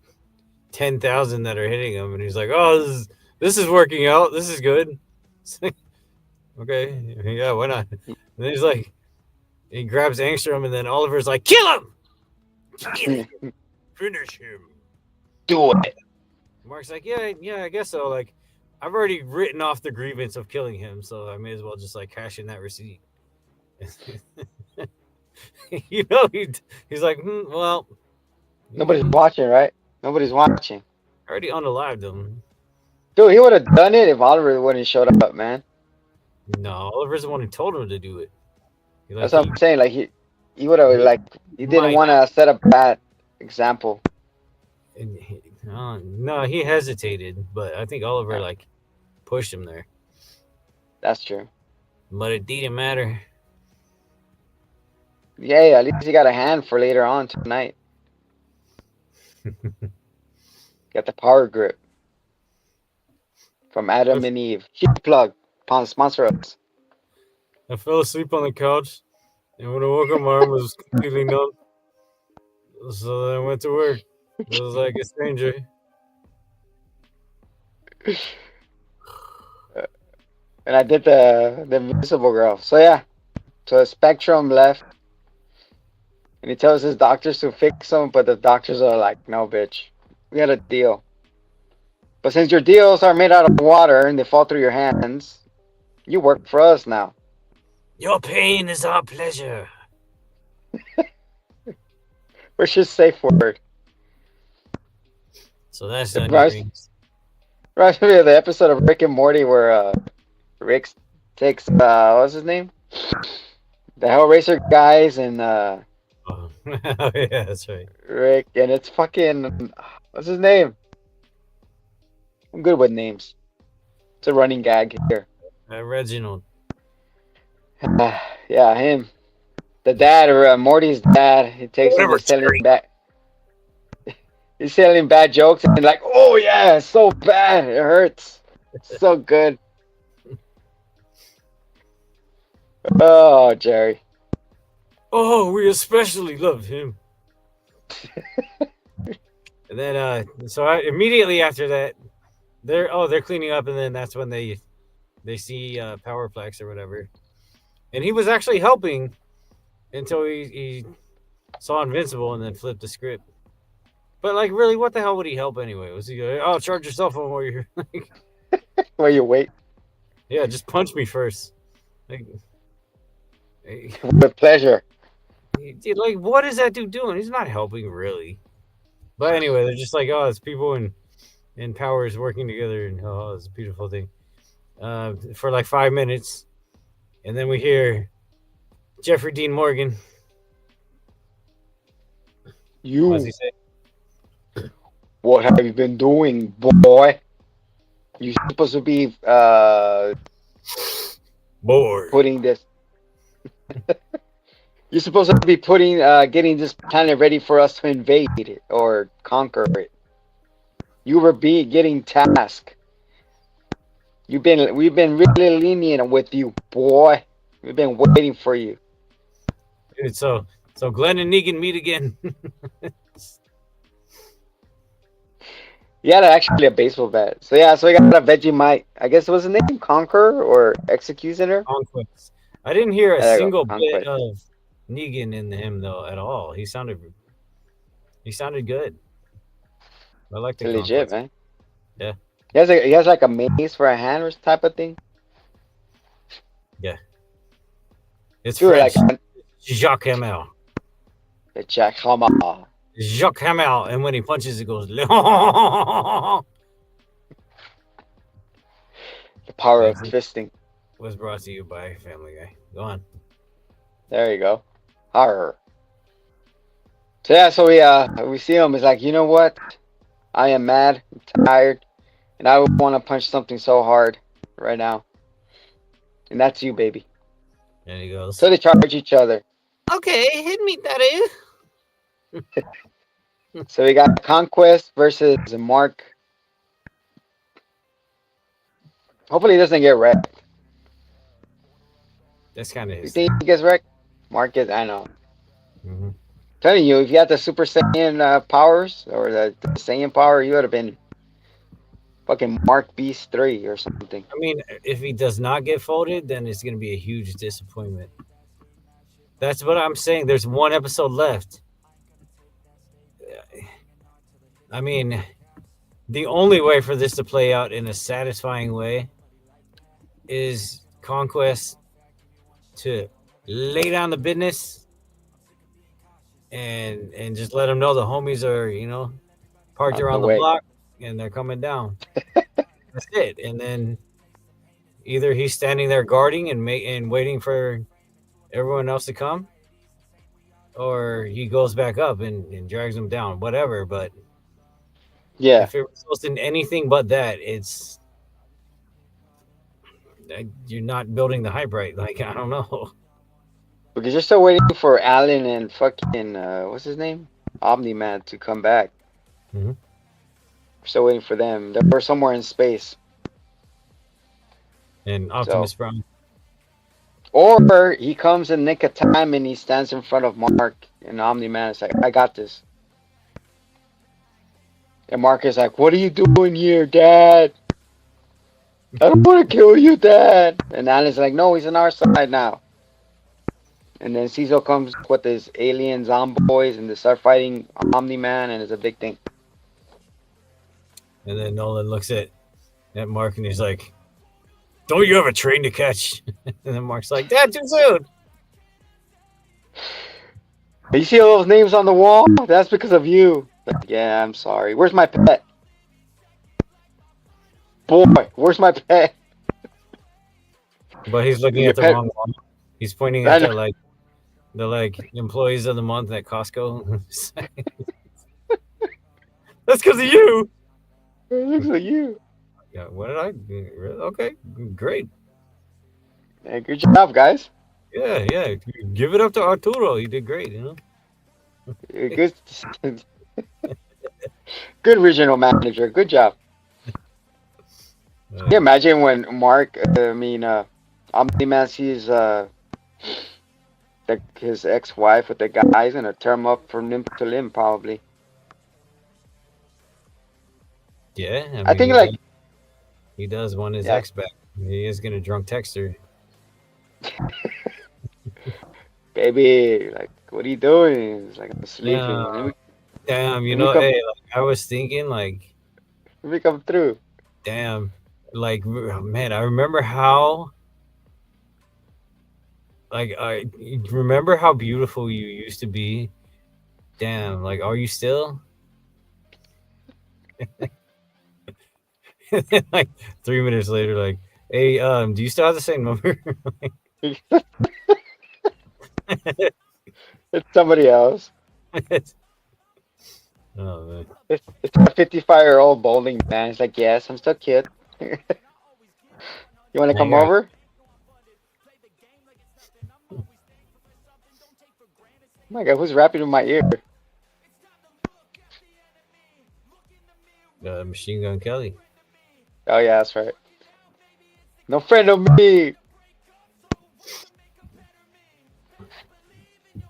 10,000 that are hitting him, and he's like, "Oh, this is working out. This is good." It's like, okay, yeah, why not? And then he's like, he grabs Angstrom, and then Oliver's like, "Kill him! Kill him! Finish him!" do it. Mark's like, yeah, I guess so. Like, I've already written off the grievance of killing him, so I may as well just like cash in that receipt. He's like, well, Nobody's watching, right? Nobody's watching. I already unalived him. Dude, he would have done it if Oliver wouldn't showed up, man. No, Oliver's the one who told him to do it. That's what I'm saying. Like he would have like he didn't want to set a bad example. No, he hesitated, but I think Oliver like pushed him there. That's true. But it didn't matter. Yeah, at least he got a hand for later on tonight. Got the power grip from Adam and Eve. Cheap plug. Sponsor us. I fell asleep on the couch, and when I woke up, my arm was completely numb. So then I went to work. It was like a stranger. And I did the Invincible girl. So yeah. So Spectrum left. And he tells his doctors to fix him, but the doctors are like, no, bitch. We had a deal. But since your deals are made out of water and they fall through your hands, you work for us now. Your pain is our pleasure. Where's your safe word? So that's done. Right me of the episode of Rick and Morty where Rick takes, what's his name? The Hellraiser guys and Oh, yeah, that's right. Rick, and it's fucking, what's his name? I'm good with names. It's a running gag here. Reginald. Yeah, him. The dad, or Morty's dad, he takes him to selling back. He's selling bad jokes and like, oh yeah, it's so bad, it hurts. It's so good. Oh, Jerry. Oh, we especially love him. And then, immediately after that, they're cleaning up, and then that's when they see Powerplex or whatever, and he was actually helping until he saw Invincible and then flipped the script. But like, really, what the hell would he help anyway? Was he like, "Oh, charge your cell phone while you're like, While you wait, yeah, just punch me first." Like, with pleasure. dude, like, what is that dude doing? He's not helping really. But anyway, they're just like, oh, it's people in powers working together, and oh, it's a beautiful thing. For like 5 minutes, and then we hear Jeffrey Dean Morgan. You. What does he say? What have you been doing, boy? You're supposed to be Bored. putting this. You're supposed to be putting getting this planet ready for us to invade it or conquer it. You were getting tasked. We've been really lenient with you, boy. We've been waiting for you. Dude, so Glenn and Negan meet again. He had actually a baseball bat. So yeah, so he got a Vegemite. I guess it was his name Conqueror or Executioner. Conquest. I didn't hear a There you go, single bit Conquest. of Negan in him though at all. He sounded good. I like the It's legit, Conquest. man. Yeah, He has like a mace for a hand or type of thing. yeah. It's Dude, like French. Jacques Hamel. a Jack Hama. Jacques Hamel, and when he punches, it goes. The power of That's fisting. was brought to you by Family Guy. Go on. There you go. Horror. So yeah, so we see him. He's like, you know what? I am mad, I'm tired, and I want to punch something so hard right now. And that's you, baby. And he goes, So they charge each other. "Okay, hit me, daddy." So we got Conquest versus Mark. Hopefully he doesn't get wrecked. That's kind of You his think thing. he gets wrecked? Mark gets, I know. Hmm. Telling you, if you had the Super Saiyan powers or the Saiyan power, you would have been fucking Mark Beast 3 or something. I mean, if he does not get folded, then it's going to be a huge disappointment. That's what I'm saying. There's one episode left. I mean, the only way for this to play out in a satisfying way is Conquest to lay down the business and just let them know the homies are parked On the around the way. block and they're coming down. That's it. And then either he's standing there guarding and waiting for everyone else to come, or he goes back up and drags them down. Whatever. But Yeah. if it results in anything but that, you're not building the hype right. Like, I don't know. Because you're still waiting for Alan and fucking, what's his name? Omni Man to come back. Mhm. We're still waiting for them. They're somewhere in space. And So, Optimus Prime. or he comes in nick of time and he stands in front of Mark and Omni Man is like, I got this. And Mark is like, what are you doing here, Dad? I don't want to kill you, Dad. And Alan's like, no, he's on our side now. And then Cecil comes with his alien zomboys and they start fighting Omni Man and it's a big thing. And then Nolan looks at Mark and he's like, "Don't you have a train to catch?" And then Mark's like, "Dad, too soon." You see all those names on the wall? That's because of you. Like, yeah, I'm sorry. Where's my pet? Boy, where's my pet? But he's looking Your at the pet. wrong one. He's pointing I at know. the employees of the month at Costco. That's because of you. It looks like you. Yeah, what did I? Okay, great. Hey, good job, guys. Yeah, yeah. Give it up to Arturo. He did great. Good, good regional manager. Good job. Can you imagine when Mark, Omni-Man sees his ex-wife with the guys and a term up from limb to limb, probably. Yeah, I I mean, think like, he does want his yeah, ex back. He is gonna drunk text her. baby, like, what are you doing? It's like, I'm sleeping. Yeah, damn. Let me come, Hey, I was thinking, let me come through. damn, man, I remember how, I remember how beautiful you used to be. Damn, are you still? And then, 3 minutes later, hey, do you still have the same number? It's somebody else. Oh man, It's a 55-year-old bowling man. It's like, yes, I'm still cute. You want to come yeah, over? Oh my God, who's rapping in my ear? Machine Gun Kelly. Oh yeah, that's right. No friend of me.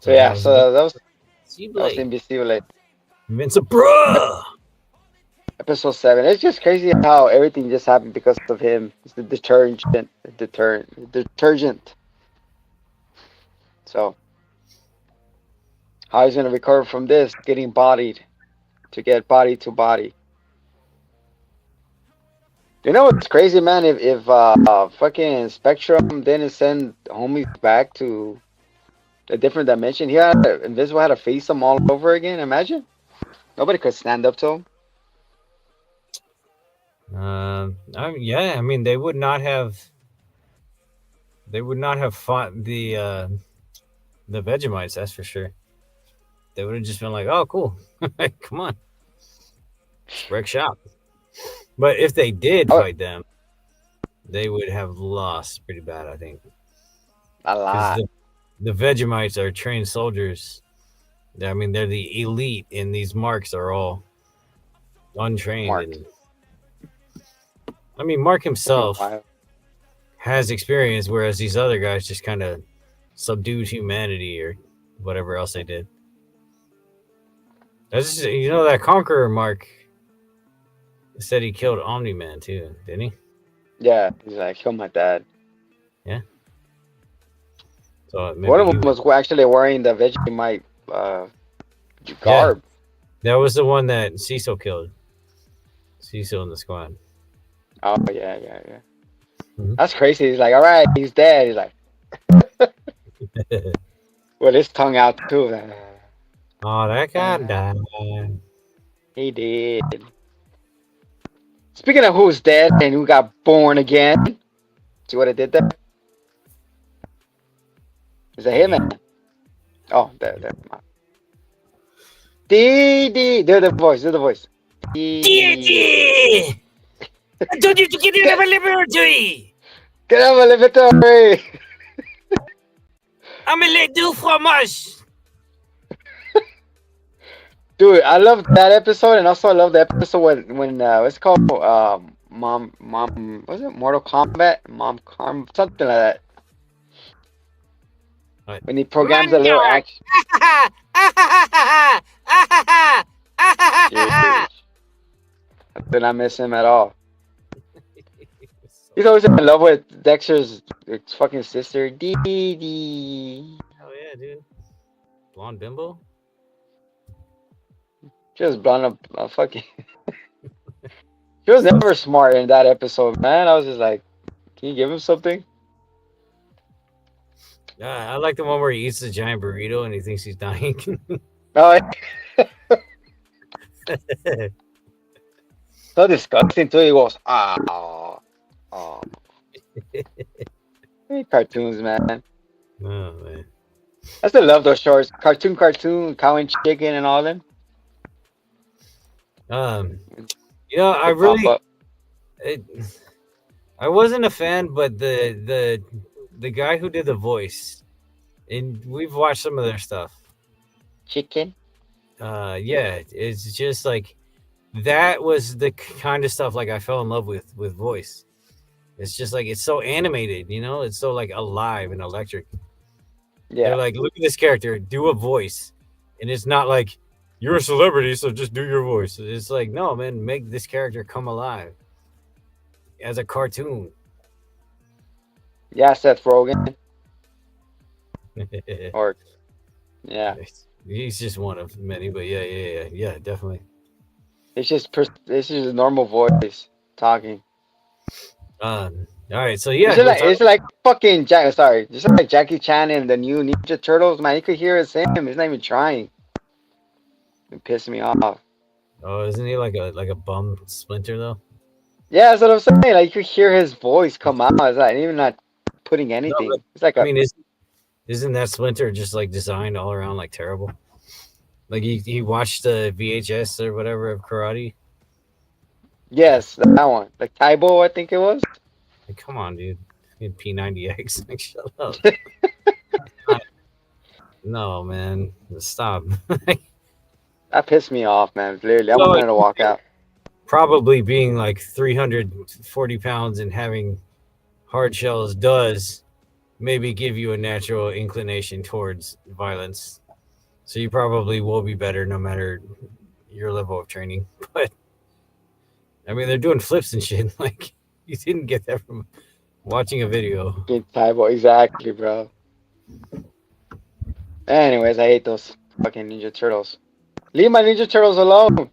So That yeah, was so that was Invincible. Invincible. Invincible. Episode 7. It's just crazy how everything just happened because of him. It's the detergent. So, how he's gonna recover from this? Getting bodied to get body to body. You know what's crazy, man? If fucking Spectrum didn't send homies back to a different dimension, he had Invisible had to face him all over again. Imagine nobody could stand up to him. Yeah, I mean, they would not have fought the Vegemites, that's for sure. They would have just been like, "Oh, cool, come on, wreck shop." But if they did Oh, fight them, they would have lost pretty bad, I think, a because lot. the Vegemites are trained soldiers. I mean, they're the elite, and these marks are all untrained. Mark. And I mean, Mark Fucking himself wild. has experience, whereas these other guys just kind of subdued humanity or whatever else they did. That's just, that Conqueror Mark said he killed Omni Man too, didn't he? Yeah, he's like, kill my dad. Yeah. So One maybe of them was actually wearing the Vegemite garb. that was the one that Cecil killed. Cecil in the squad. Oh yeah. Mhm. That's crazy. He's like, all right, he's dead. He's like, with his tongue out too. Oh, that guy died. He did. Speaking of who's dead and who got born again, see what I did there? Is it him? Oh, there. D. They're the voice. D. I told you to get in the laboratory. Get out of my laboratory. I'm a let do fromage. Dude, I love that episode, and also I love the episode when what's it called? Mom, was it Mortal Kombat? Something like that. What? When he programs a little action. Jeez. I did not miss him at all. He's always in love with Dexter's fucking sister, Dee Dee. Oh yeah, dude. Blonde bimbo. She was blonde a fucking. She was never smart in that episode, man. I was just like, can you give him something? I like the one where he eats the giant burrito and he thinks he's dying. Oh, so disgusting too. He goes, oh. Cartoons, man. Oh man. I still love those shorts. Cartoon, Cow and Chicken, and all them. I They really, pop up. I wasn't a fan, but the guy who did the voice, and we've watched some of their stuff. Chicken. Yeah, it's just like that was the kind of stuff like I fell in love with voice. It's just like it's so animated, it's so like alive and electric. Yeah. They're like, look at this character, do a voice, and it's not like you're a celebrity, so just do your voice. It's like, no, man, make this character come alive as a cartoon. Yeah, Seth Rogen. Or, yeah. He's just one of many, but yeah, definitely. It's just a normal voice talking. All right, so yeah, It's like fucking just like Jackie Chan in the new Ninja Turtles, man. You could hear it's him. He's not even trying. It pissed me off. oh, isn't he like a bum Splinter though? Yeah, that's what I'm saying. Like you could hear his voice come out. It's like even not putting anything. No, It's like I mean, isn't that Splinter just like designed all around like terrible? Like he watched the VHS or whatever of karate. yes, that one. Like Taibo, I think it was. Like, come on, dude. P90X. Like, shut up. No, man. Stop. That pissed me off, man. Literally, I wanted to walk out. Probably being like 340 pounds and having hard shells does maybe give you a natural inclination towards violence. So you probably will be better no matter your level of training. But I mean, they're doing flips and shit. Like, you didn't get that from watching a video. Fucking Tybo, exactly, bro. Anyways, I hate those fucking Ninja Turtles. Leave my Ninja Turtles alone.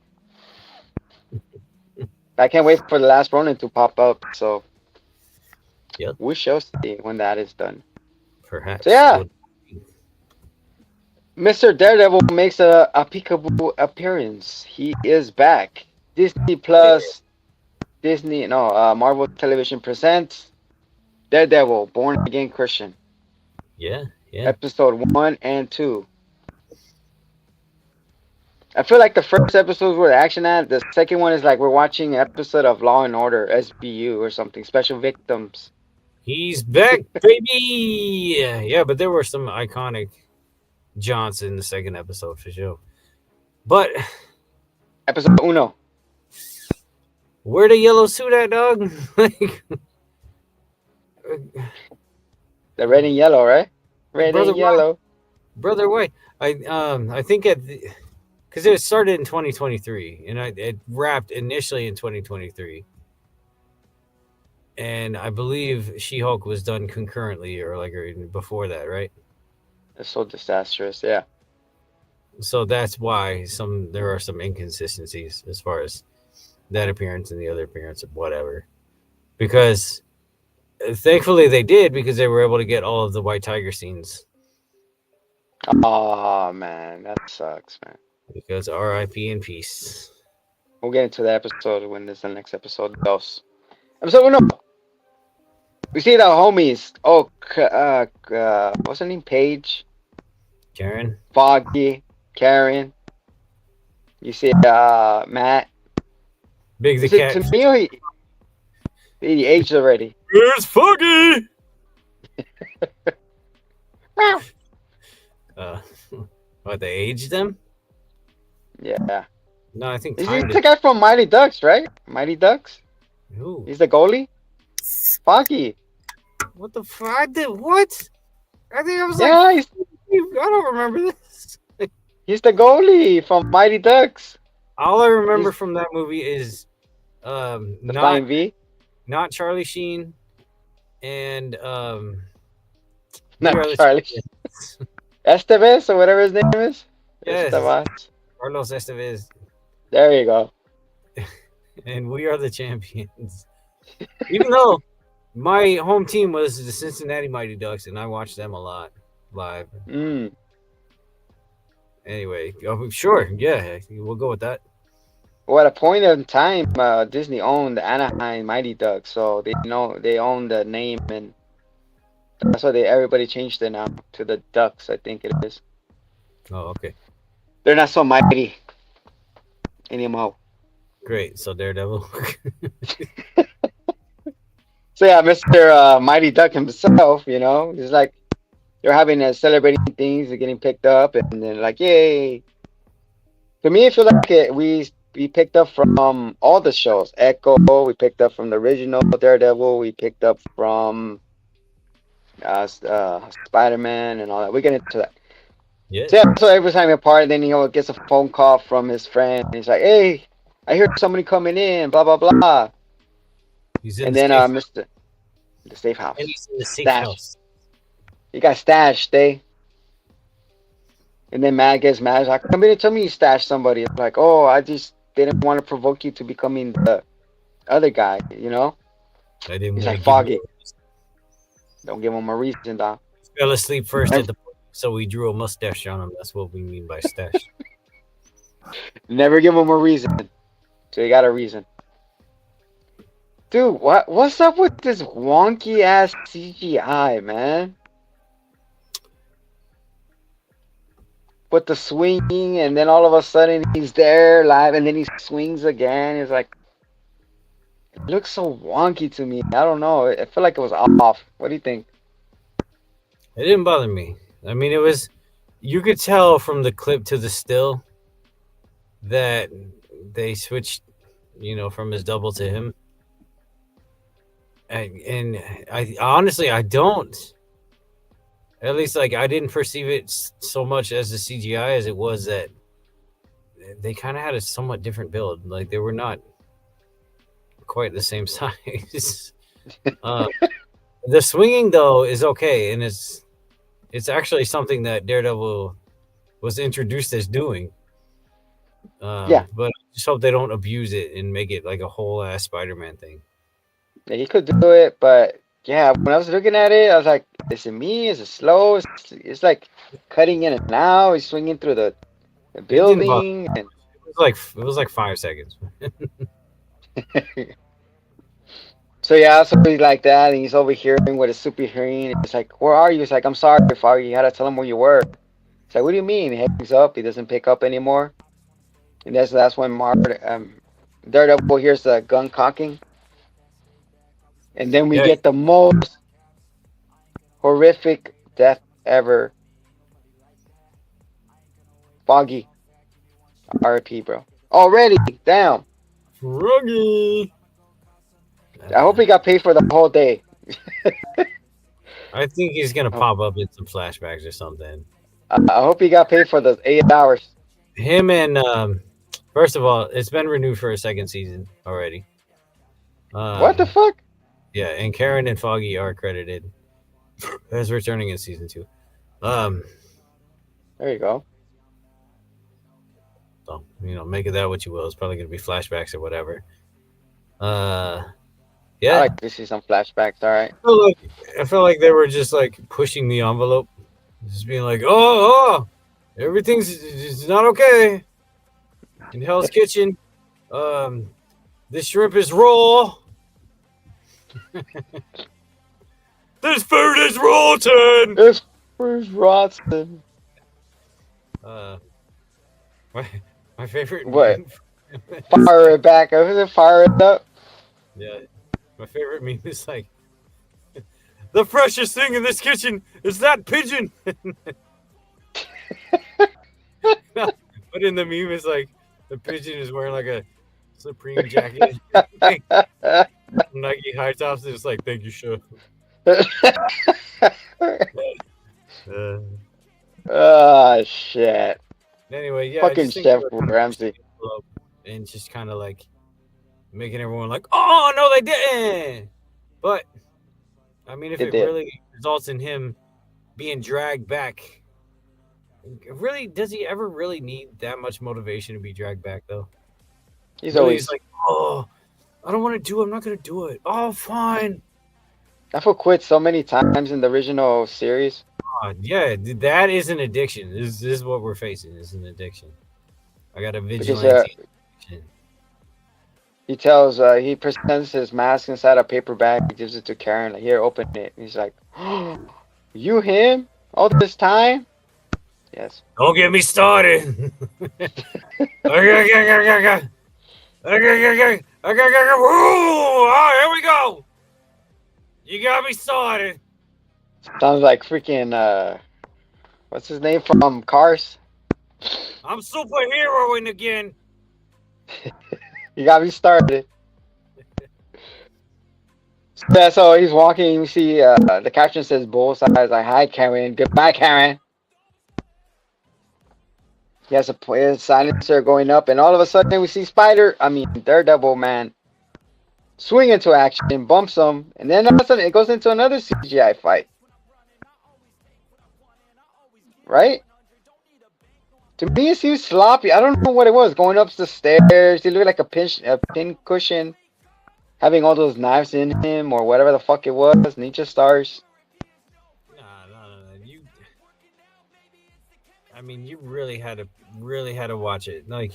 I can't wait for the last Ronin to pop up. So Yep. we shall see when that is done. Perhaps. So yeah, Well, Mr. Daredevil makes a peekaboo appearance. He is back. Disney Plus, Marvel Television presents Daredevil, Born Again Christian, yeah. episode 1 and 2. I feel like the first episodes were the action at. The second one is like we're watching an episode of Law and Order, SBU or something, Special Victims. He's back, baby. Yeah, but there were some iconic jaunts in the second episode for sure. But Episode uno. where the yellow suit at, dog? Like, The red and yellow, right? Red Brother, and yellow. brother, why? I think because it started in 2023 and it wrapped initially in 2023. And I believe She-Hulk was done concurrently or before that, right? It's so disastrous, yeah. So that's why there are some inconsistencies as far as that appearance and the other appearance of whatever. Because thankfully they did, because they were able to get all of the White Tiger scenes. Oh man, that sucks, man. Because R.I.P. in peace. We'll get into the episode when this the next episode goes. Episode uno. We see the homies. Oh, what's her name? Paige, Karen? Foggy, Karen. You see Matt. Big the Is it cat. to me or he aged already? Here's Foggy! What, they aged them? Yeah. No, I think Is time he the guy from Mighty Ducks, right? Mighty Ducks? Who? He's the goalie? Foggy. What the fuck? What? I think I was Yeah, like, I don't remember this. he's the goalie from Mighty Ducks. All I remember from that movie is The Flying V? not Charlie Sheen and Not who are the Charlie. champions? Estevez or whatever his name is? Yes. Estevez. Carlos Estevez, There you go. and we are the champions. Even though my home team was the Cincinnati Mighty Ducks, and I watched them a lot live. Anyway, sure, yeah, we'll go with that. Well, at a point in time, Disney owned the Anaheim Mighty Ducks, so they own the name, and that's why everybody changed it now to the Ducks. I think it is. Oh, okay, They're not so mighty anymore. great. So Daredevil. So yeah, Mr. Mighty Duck himself, he's like, they're having celebrating things, they're getting picked up, and then like, yay. To me, I feel like we picked up from all the shows. Echo, we picked up from the original Daredevil, we picked up from Spider-Man and all that. We get into that. Yeah. So every time apart, then he gets a phone call from his friend. And he's like, "Hey, I hear somebody coming in." Blah blah blah. He's in And the then safe- the safe house. and he's in the safe Stash. house. He got stashed, And then Matt gets mad. He's like, "Come in and tell me you stashed somebody." I'm like, "Oh, I just didn't want to provoke you to becoming the other guy." I didn't. He's wanna like, give Foggy. him- Don't give him a reason, dog. Fell asleep first at the so we drew a mustache on him. That's what we mean by stash. Never give him a reason. So he got a reason. Dude, what's up with this wonky ass CGI, man? With the swinging, and then all of a sudden he's there live, and then he swings again. It's like, it looks so wonky to me. I don't know. I feel like it was off. What do you think? It didn't bother me. I mean, it was. You could tell from the clip to the still that they switched, from his double to him. And I honestly, I don't. At least, I didn't perceive it so much as the CGI as it was that they kind of had a somewhat different build. Like, they were not. quite the same size. um, the swinging though is okay, and it's actually something that Daredevil was introduced as doing. Yeah, But I just hope they don't abuse it and make it like a whole ass Spider-Man thing. yeah, he could do it, but yeah, when I was looking at it, I was like, is it me? Is it slow? It's like cutting in and out. He's swinging through the It didn't bother. building, and It was like 5 seconds. so yeah, so he's like that, and he's overhearing with his super hearing. It's like, where are you? It's like, I'm sorry, Foggy. You had to tell him where you were. It's like, what do you mean? He hangs up. He doesn't pick up anymore. And that's when Daredevil hears the gun cocking, and then we Yeah, get the most horrific death ever. Foggy, R.I.P. bro. Already, damn. Froggy. I hope he got paid for the whole day. I think he's gonna pop up in some flashbacks or something. I hope he got paid for the 8 hours. Him and first of all, it's been renewed for a second season already. What the fuck? Yeah, and Karen and Foggy are credited as returning in season 2. There you go. So make of that what you will. It's probably gonna be flashbacks or whatever. Yeah. I like to see some flashbacks. All right. I felt like they were just like pushing the envelope, just being like, oh, everything's it's not okay in Hell's Kitchen. This shrimp is raw. This food is rotten. This where's Rodson? My favorite. What? Fire it back. Was it fire it up? Yeah, my favorite meme is like, the freshest thing in this kitchen is that pigeon. But in the meme, it's like the pigeon is wearing like a Supreme jacket, Nike high tops, and it's like, thank you, chef. Shit. Anyway, yeah, Fucking Chef Ramsay. And just kind of like making everyone like, oh no, they didn't. But I mean, if it really results in him being dragged back, really, does he ever really need that much motivation to be dragged back though? He's really, always like, oh, I don't want to do it. I'm not gonna do it. Oh, fine. That fool quit so many times in the original series. Yeah, that is an addiction. This is what we're facing. This is an addiction. I got a vigilante addiction. He presents his mask inside a paper bag. He gives it to Karen. Like, here, open it. And he's like, oh, you him? All this time? Yes. Don't get me started. Okay. Here we go. You got me started. Sounds like freaking what's his name from Cars? I'm superheroing again. You got me started. Yeah, so he's walking. We see the caption says both sides. Like, hi, Karen. Goodbye, Karen. He has a silencer going up, and all of a sudden we see Daredevil, man, swing into action, bumps him, and then all of a sudden it goes into another CGI fight. Right? To me, it seems sloppy. I don't know what it was. Going up the stairs, he looked like a pin cushion, having all those knives in him or whatever the fuck it was. Ninja stars. No. You really had to watch it. Like,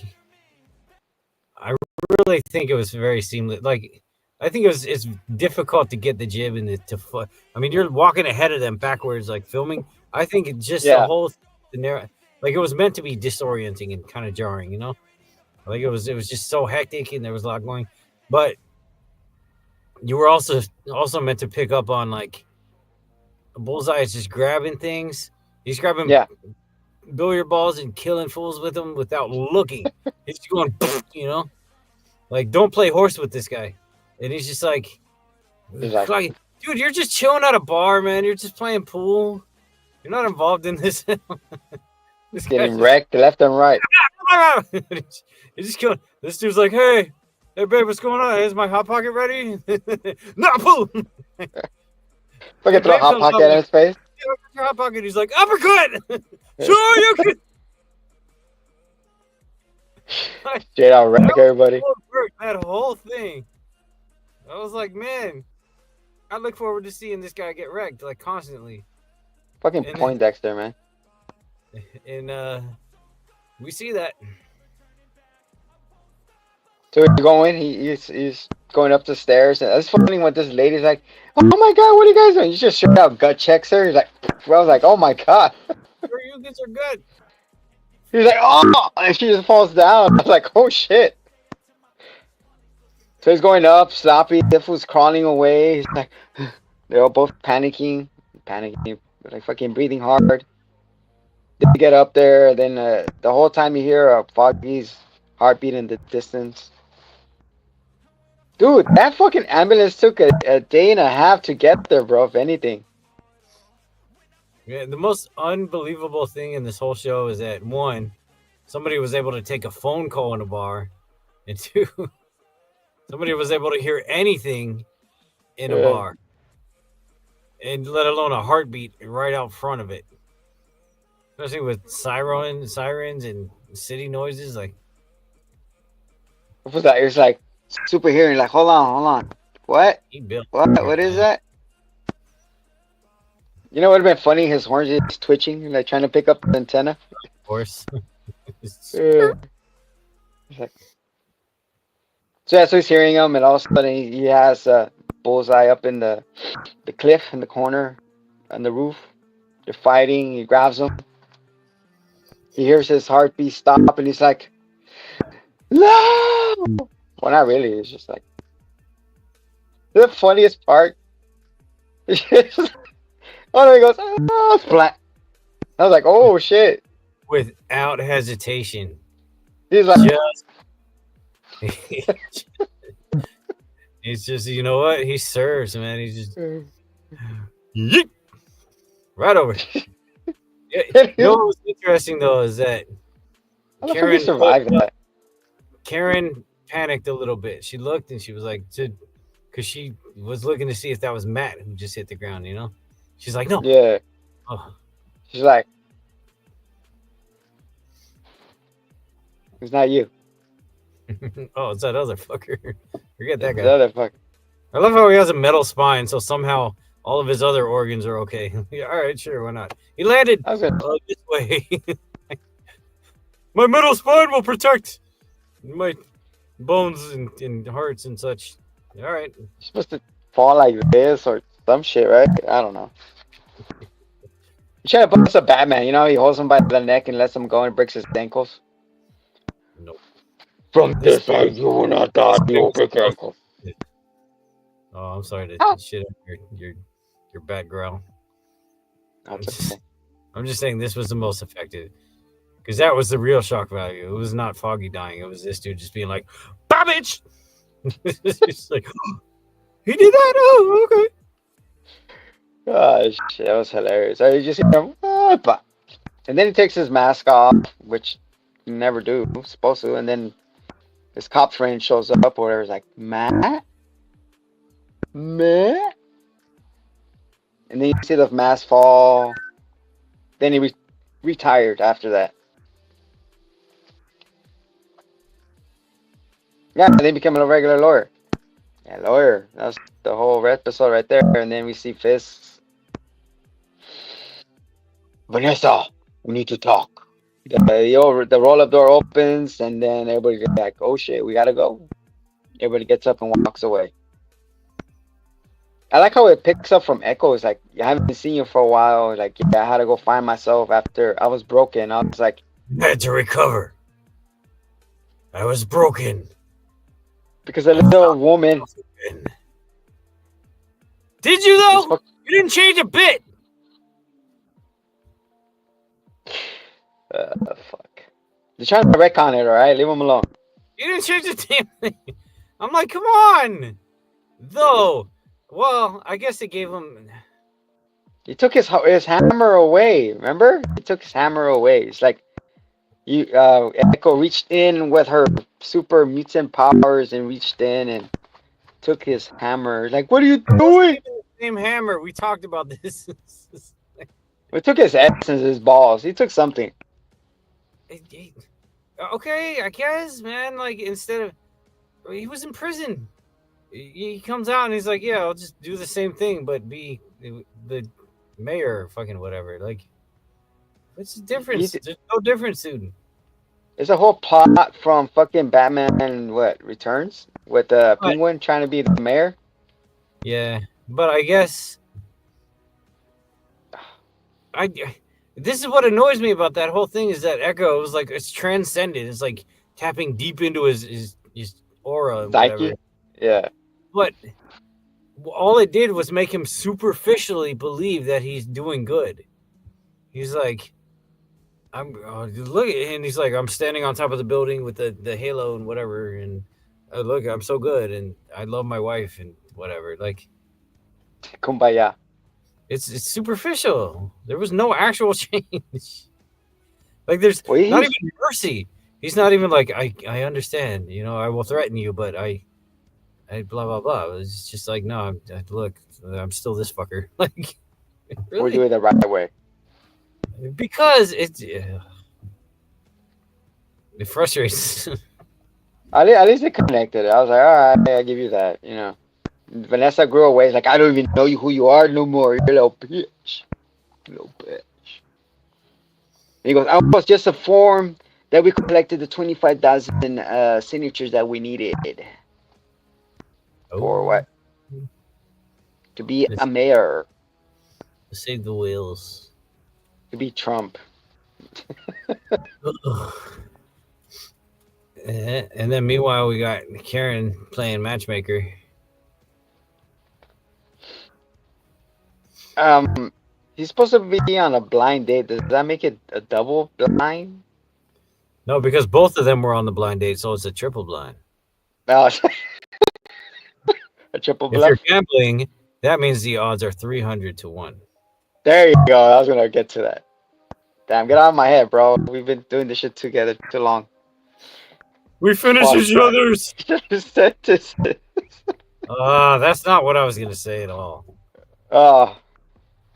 I really think it was very seamless. Like, I think it's difficult to get the jib and you're walking ahead of them backwards, like filming. I think it just the whole scenario, like, it was meant to be disorienting and kind of jarring, Like, it was just so hectic and there was a lot going, but you were also meant to pick up on, like, Bullseye is just grabbing things. He's grabbing billiard balls and killing fools with them without looking. He's just going, like, don't play horse with this guy. And he's just like, dude, you're just chilling at a bar, man. You're just playing pool. You're not involved in this. This getting wrecked left and right. He's just killing. This dude's like, hey, Hey babe, what's going on? Is my hot pocket ready? Nah, boo. Fucking And throw a babe hot comes pocket out in like, his face. "Yeah, what's your hot pocket?" He's like, uppercut. Sure, you can. Straight out That wreck was everybody. full work, that whole thing. I was like, man, I look forward to seeing this guy get wrecked like constantly. Fucking And Poindexter, man. we see that. So he's going. He's going up the stairs, and it's funny when this lady's like, "Oh my god, what are you guys doing?" You just straight out gut checks her. He's like, I was like, "Oh my god." Sure, you kids are good. He's like, "Oh," and she just falls down. I was like, "Oh shit." So he's going up, sloppy. This was crawling away. He's like, they're all both panicking, like fucking breathing hard. They get up there, then the whole time you hear Foggy's heartbeat in the distance. Dude, that fucking ambulance took a day and a half to get there, bro, if anything. Yeah, the most unbelievable thing in this whole show is that one, somebody was able to take a phone call in a bar, and two, somebody was able to hear anything in a Yeah. bar, and let alone a heartbeat right out front of it. Especially with sirens and city noises. Like, What was that? It was like super hearing, like, hold on. What? he built What? it, What is man. that? You know what would have been funny? His horns is twitching, like trying to pick up the antenna. Of course. Yeah. It's like, so yeah, so he's hearing him, and all of a sudden he has bullseye up in the cliff in the corner on the roof. They're fighting. He grabs him. He hears his heartbeat stop, and he's like, "No!" Well, not really. It's just like the funniest part. Oh no, he goes, "Oh, flat." I was like, "Oh shit!" Without hesitation. He's like, Just he's just, you know what? He serves, man. He's just yeet, right over. Yeah, you know what was interesting though is that "How the fuck he survived that?" Karen panicked a little bit. She looked and she was like, because she was looking to see if that was Matt who just hit the ground, you know? She's like, no. Yeah, Oh, she's like, "It's not you. oh, it's that other fucker. Forget that It's the guy. other fuck." I love how he has a metal spine, so somehow all of his other organs are okay. Yeah, all right, sure, why not? He landed I was gonna, this way. My metal spine will protect my bones and hearts and such. All right. you're supposed to fall like this or some shit, right? I don't know. You try to bust a Batman, you know? He holds him by the neck and lets him go and breaks his ankles. Nope. From This this side, you will not die. You will break your ankles. Oh, I'm sorry to Ah. shit on your bad growl. That's okay. I'm just saying this was the most effective because that was the real shock value. It was not Foggy dying. It was this dude just being like, "Bah, bitch!" It's like, he did that. Oh, okay. Oh, shit, that was hilarious. I just hear him, "Ah, bah." And then he takes his mask off, which you never do, supposed to. And then his cop friend shows up, or whatever. He's like, Matt? Matt? And then you see the mask fall. Then he retired after that. Yeah, and then he became a regular lawyer. Yeah, lawyer. That's the whole episode right there. And then we see Fists. Vanessa, we need to talk. The roll-up door opens, and then everybody's like, "Oh shit, we gotta go." Everybody gets up and walks away. I like how it picks up from Echo. It's like, I haven't seen you for a while. Like, yeah, I had to go find myself after I was broken. I was like, I had to recover. I was broken. because a little woman. Did you though? Fuck- You didn't change a bit. Fuck. They're trying to retcon it, alright? Leave them alone. You didn't change the damn thing. I'm like, come on. Though, well, I guess they gave him. He took his hammer away, remember? He took his hammer away. It's like, Echo reached in with her super mutant powers and reached in and took his hammer. Like, what are you It wasn't doing? even the same hammer. We talked about this. We took his essence, his balls. He took something. Okay, I guess, man. Like instead of he was in prison. He comes out and he's like, "Yeah, I'll just do the same thing, but be the mayor, or fucking whatever." Like, what's the difference? He's There's no difference, dude. It's a whole plot from fucking Batman. What Returns with the But Penguin trying to be the mayor. yeah, but I guess I. This is what annoys me about that whole thing is that Echo was like it's transcendent. It's like tapping deep into his aura and whatever. Psyche. Yeah. But all it did was make him superficially believe that he's doing good. He's like, look at, and he's like, I'm standing on top of the building with the halo and whatever, and look, I'm so good, and I love my wife and whatever. Like, Kumbaya. it's superficial. There was no actual change. Like, there's Well, not he's even mercy. He's not even like, I understand. You know, I will threaten you, but I blah blah blah. It's just like, no, look, I'm still this fucker. Like, we're really? doing it the right way. Because it frustrates. At least they connected. I was like, all right, I give you that. You know, Vanessa grew away. It's like, I don't even know you who you are no more. You're a little bitch. Little bitch. And he goes, I was just a form that we collected the 25,000 signatures that we needed for Oh, what? To be let's a mayor. save the whales. To be Trump. And then meanwhile, we got Karen playing matchmaker. He's supposed to be on a blind date. Does that make it a double blind? No, because both of them were on the blind date, so it's a triple blind. No, a triple If you're bluff. gambling, that means the odds are 300 to 1. There you go. I was gonna get to that. Damn, get out of my head, bro. We've been doing this shit together too long. We finish Fuck. each other's. That's That's not what I was gonna say at all. oh,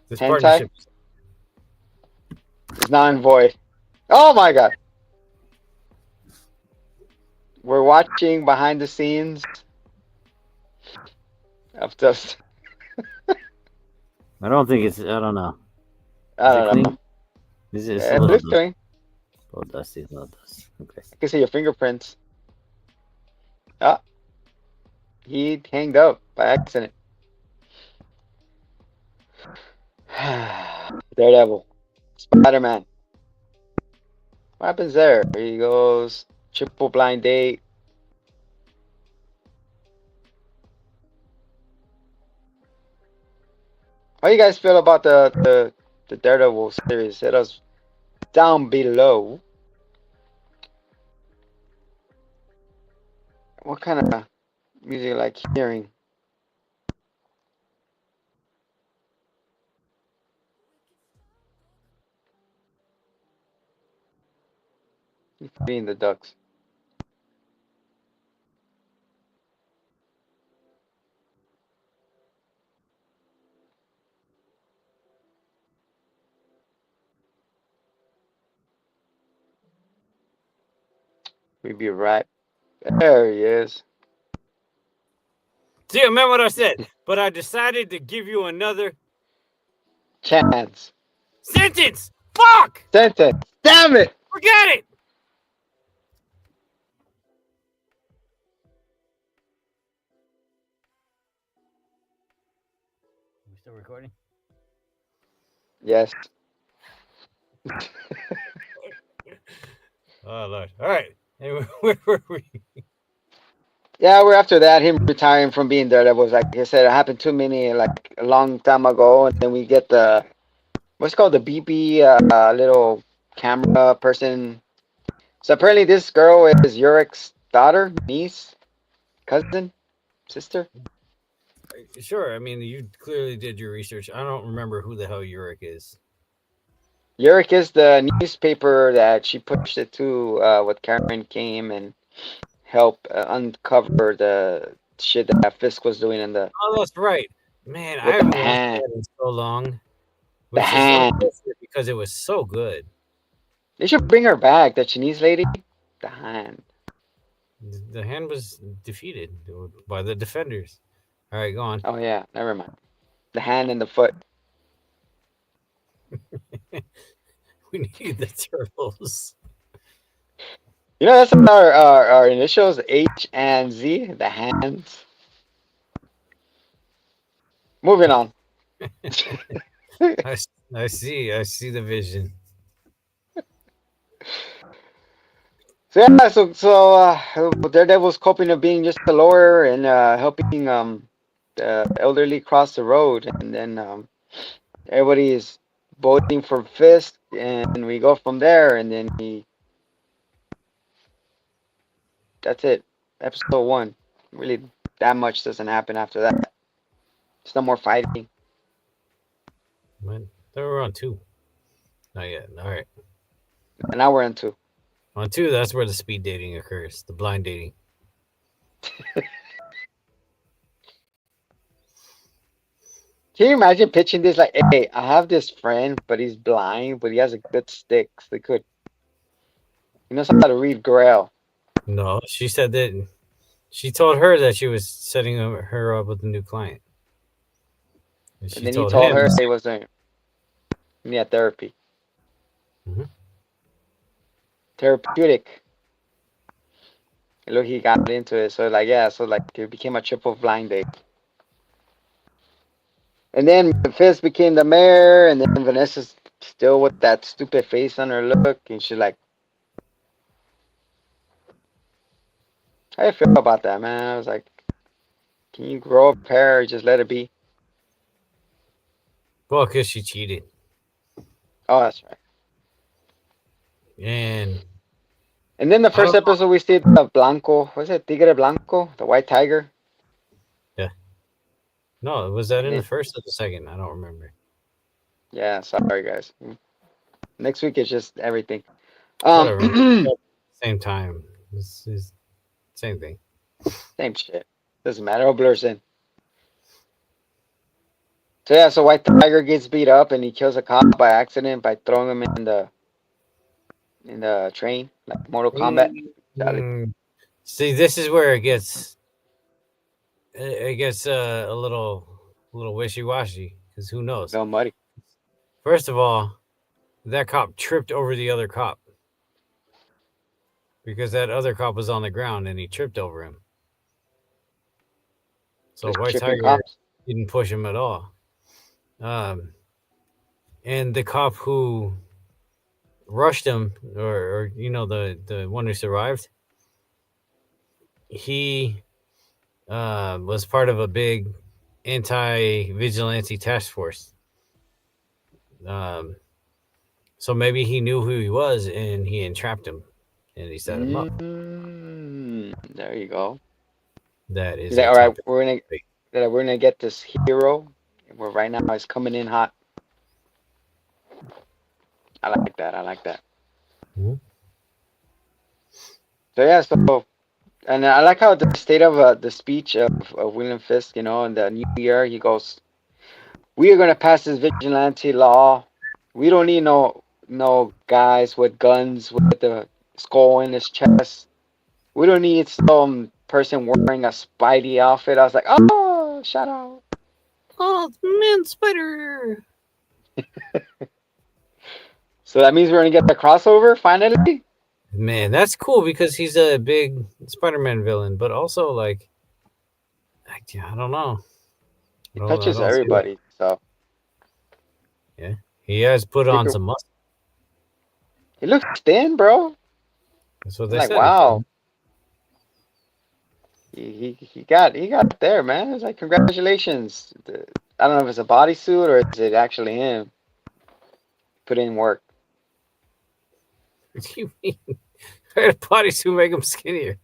This hentai partnership. is non void. Oh my god. We're watching behind the scenes of just I don't think it's. I don't know. I Is it don't clean? know. It's a It little looks dusty. clean. A little dusty. A little dusty. Okay. I can see your fingerprints. Ah, he hanged up by accident. Daredevil. Spider-Man. What happens there? He goes triple blind date. How you guys feel about the Daredevil series? Hit us down below. What kind of music you like hearing? He's feeding the ducks. We be right. There he is. See, remember what I said, but I decided to give you another Chance. sentence. Fuck! Sentence. Damn it! Forget it. We still recording? Yes. Oh Lord! All right. Anyway, where were we? Yeah, we're after that. Him retiring from being Daredevil. Like I said, it happened too many like a long time ago, and then we get the what's it called the BB little camera person. So apparently, this girl is Urich's daughter, niece, cousin, sister. Sure. I mean, you clearly did your research. I don't remember who the hell Uric is. Yurik is the newspaper that she pushed it to. What Karen came and helped uncover the shit that Fisk was doing in the Oh, that's right. Man, I with the haven't watched hand. that in so long, The which is hand. unfortunate because it was so good. They should bring her back. The Chinese lady. The hand. The hand was defeated by the defenders. All right, go on. Oh yeah, never mind. The hand and the foot. We need the turtles. You know, that's our initials, H and Z, the hands. Moving on. I see the vision. So yeah, Daredevil's coping of being just a lawyer and helping the elderly cross the road, and then everybody is voting for Fisk, and we go from there, and then that's it. Episode 1. Really, that much doesn't happen after that. There's no more fighting. Man, they were on 2. Not yet. All right. And now we're into. On 2, that's where the speed dating occurs, the blind dating. Can you imagine pitching this like, hey, I have this friend, but he's blind, but he has a good stick. So he knows how to read Grail. No, she said that she told her that she was setting her up with a new client. And she And then he told told him, her he wasn't. He had therapy. Mhm. Therapeutic. And look, he got into it. So it became a triple blind date. And then Fizz became the mayor, and then Vanessa's still with that stupid face on her look, and she's like, how do you feel about that, man? I was like, can you grow a pair or just let it be? well, because she cheated. Oh, that's right. And And then the I first don't know. episode we see the Blanco, was it Tigre Blanco, the white tiger? Yeah. No, was that And in the then, first or the second? I don't remember. yeah, sorry guys. Next week is just everything. Whatever. Same time. It's same thing. Same shit. Doesn't matter. It blurs in. So yeah, so White Tiger gets beat up and he kills a cop by accident by throwing him in the train, like Mortal Kombat. Dale. Mm, see, this is where it gets a little wishy washy because who knows? Go muddy. First of all, that cop tripped over the other cop because that other cop was on the ground and he tripped over him. So Just White tripping Tiger cops. didn't push him at all. And the cop who rushed him, or the one who survived, he was part of a big anti-vigilante task force. So maybe he knew who he was and he entrapped him and he set him up. There you go. That He's is like, a all right, topic. we're gonna get this hero. Where right now he's coming in hot. I like that. I like that. Mhm. So yeah, and I like how the state of the speech of William Fisk, in the new year, he goes, "We are gonna pass this vigilante law. We don't need no guys with guns with the skull in his chest. We don't need some person wearing a Spidey outfit." I was like, "Oh, shout out!" Oh, man, spider! So that means we're gonna get the crossover finally. Man, that's cool because he's a big Spider-Man villain, but also I don't know. He I touches don't see it. everybody. So Yeah, he has put on Secret, some muscle. he looks thin, bro. That's what I'm they like, said. wow. He got there, man. It's like congratulations. I don't know if it's a bodysuit or is it actually him. Put in work. What do you mean? Bodysuit make him skinnier.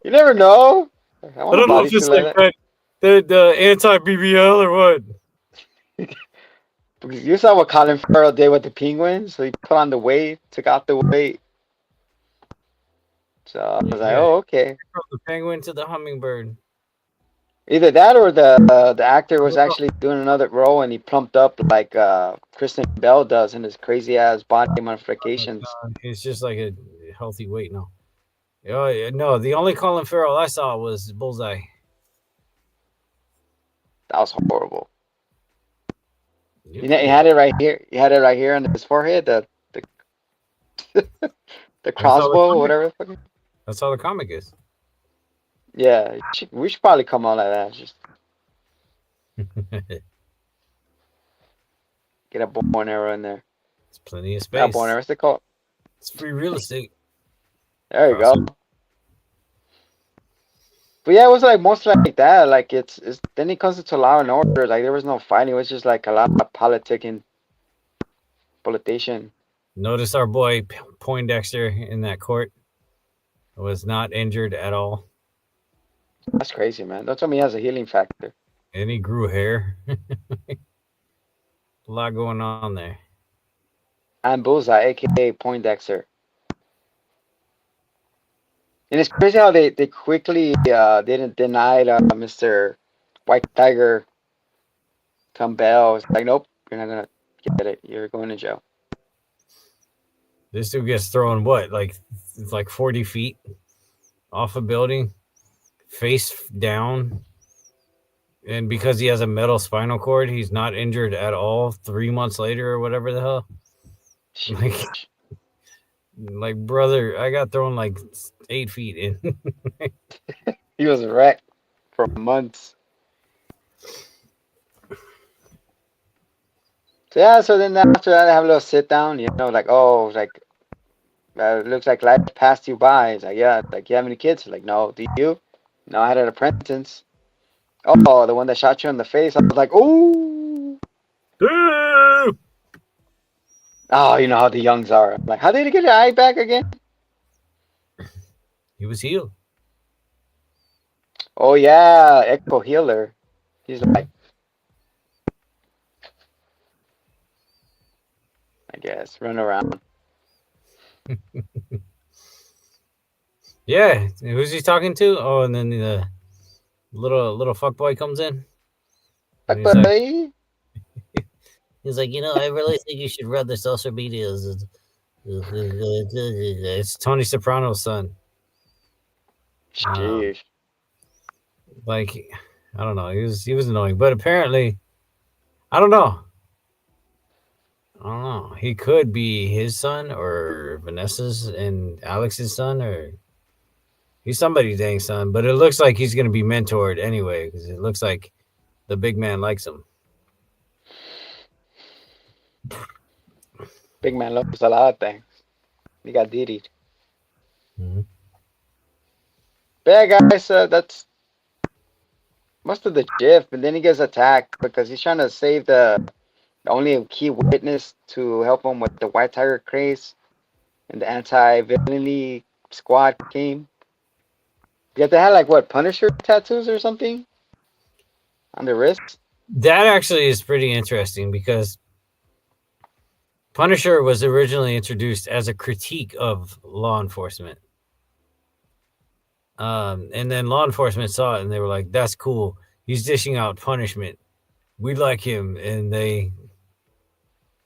You never know. I I want a don't know if bodysuit it's like like that. that, the anti BBL or what. Because you saw what Colin Farrell did with the Penguins. So he put on the weight, took out the weight. So I was like, Yeah, oh, okay. from the penguin to the hummingbird. Either that or the actor was actually doing another role and he plumped up like Kristen Bell does in his crazy ass body modifications. It's just like a healthy weight now. Oh yeah, no, the only Colin Farrell I saw was Bullseye. That was horrible. It He was had good. it right here. He had it right here on his forehead. The the That's all the crossbow, comic. whatever. The fuck. That's all the comic is. Yeah, we should probably come on like that. Just It's get a bow and arrow in there. plenty of Not bow and space. arrow. What's it called? It's free real estate. There you go. Crossover. But yeah, it was like most like that. Like it's then it comes into Law and Order. Like there was no fighting. It was just like a lot of politicking, politician. Notice our boy Poindexter in that court was not injured at all, That's crazy, man. Don't tell me he has a healing factor. and he grew hair. A lot going on there. And Bullseye, aka Poindexter. And it's crazy how they quickly didn't deny Mr. White Tiger Campbell. It's like, nope, you're not gonna get it. You're going to jail. This dude gets thrown what, like 40 feet off a building, face down, and because he has a metal spinal cord, he's not injured at all. 3 months later, or whatever the hell. Like, Sheesh. like brother, I got thrown like 8 feet in. He was wrecked for months. So yeah, so then after that, I have a little sit down. Like, oh, like it looks like life passed you by. It's like, yeah. Like, you have any kids? Like, no. Do you? No, I had an apprentice. Oh, the one that shot you in the face. I was like, oh. Oh, you know how the youngs are. I'm like, how did he get your eye back again? He was healed. Oh yeah, Echo Healer. He's like, I guess, run around. Yeah, who's he talking to? Oh, and then the little fuckboy comes in. And Fuck buddy. he's like, I really think you should run the social medias. It's Tony Soprano's son. Sheesh. Like, I don't know. He was annoying, but apparently, I don't know. He could be his son or Vanessa's and Alex's son, or he's somebody's dang son. But it looks like he's going to be mentored anyway, because it looks like the big man likes him. Big man loves a lot of things. He got DD'd. Mhm. But yeah, guys, that's most of the gif. And then he gets attacked because he's trying to save the only key witness to help him with the White Tiger craze. And the anti-villainy squad came. Yeah, they had like what, Punisher tattoos or something on their wrists. That actually is pretty interesting because Punisher was originally introduced as a critique of law enforcement. And then law enforcement saw it and they were like, that's cool. He's dishing out punishment. We like him. And they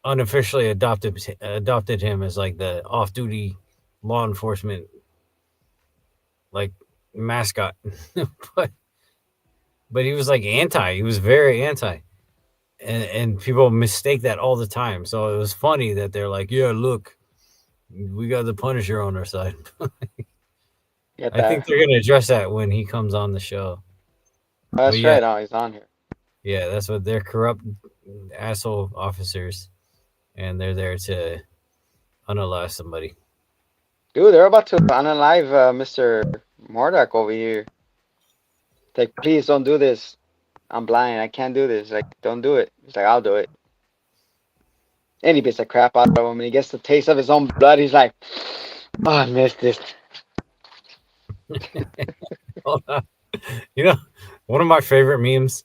unofficially adopted him as like the off-duty law enforcement like mascot. but he was like he was very anti. And people mistake that all the time. So it was funny that they're like, yeah, look, we got the Punisher on our side. I think they're gonna address that when he comes on the show. That's yeah, right. Oh, he's on here. Yeah, that's what they're corrupt asshole officers, and they're there to unalive somebody. Dude, they're about to unalive Mr. Murdoch over here. Like, please don't do this. I'm blind. I can't do this. Like, don't do it. He's like, I'll do it. And he beats the crap out of him, and he gets the taste of his own blood. He's like, oh, I missed this. One of my favorite memes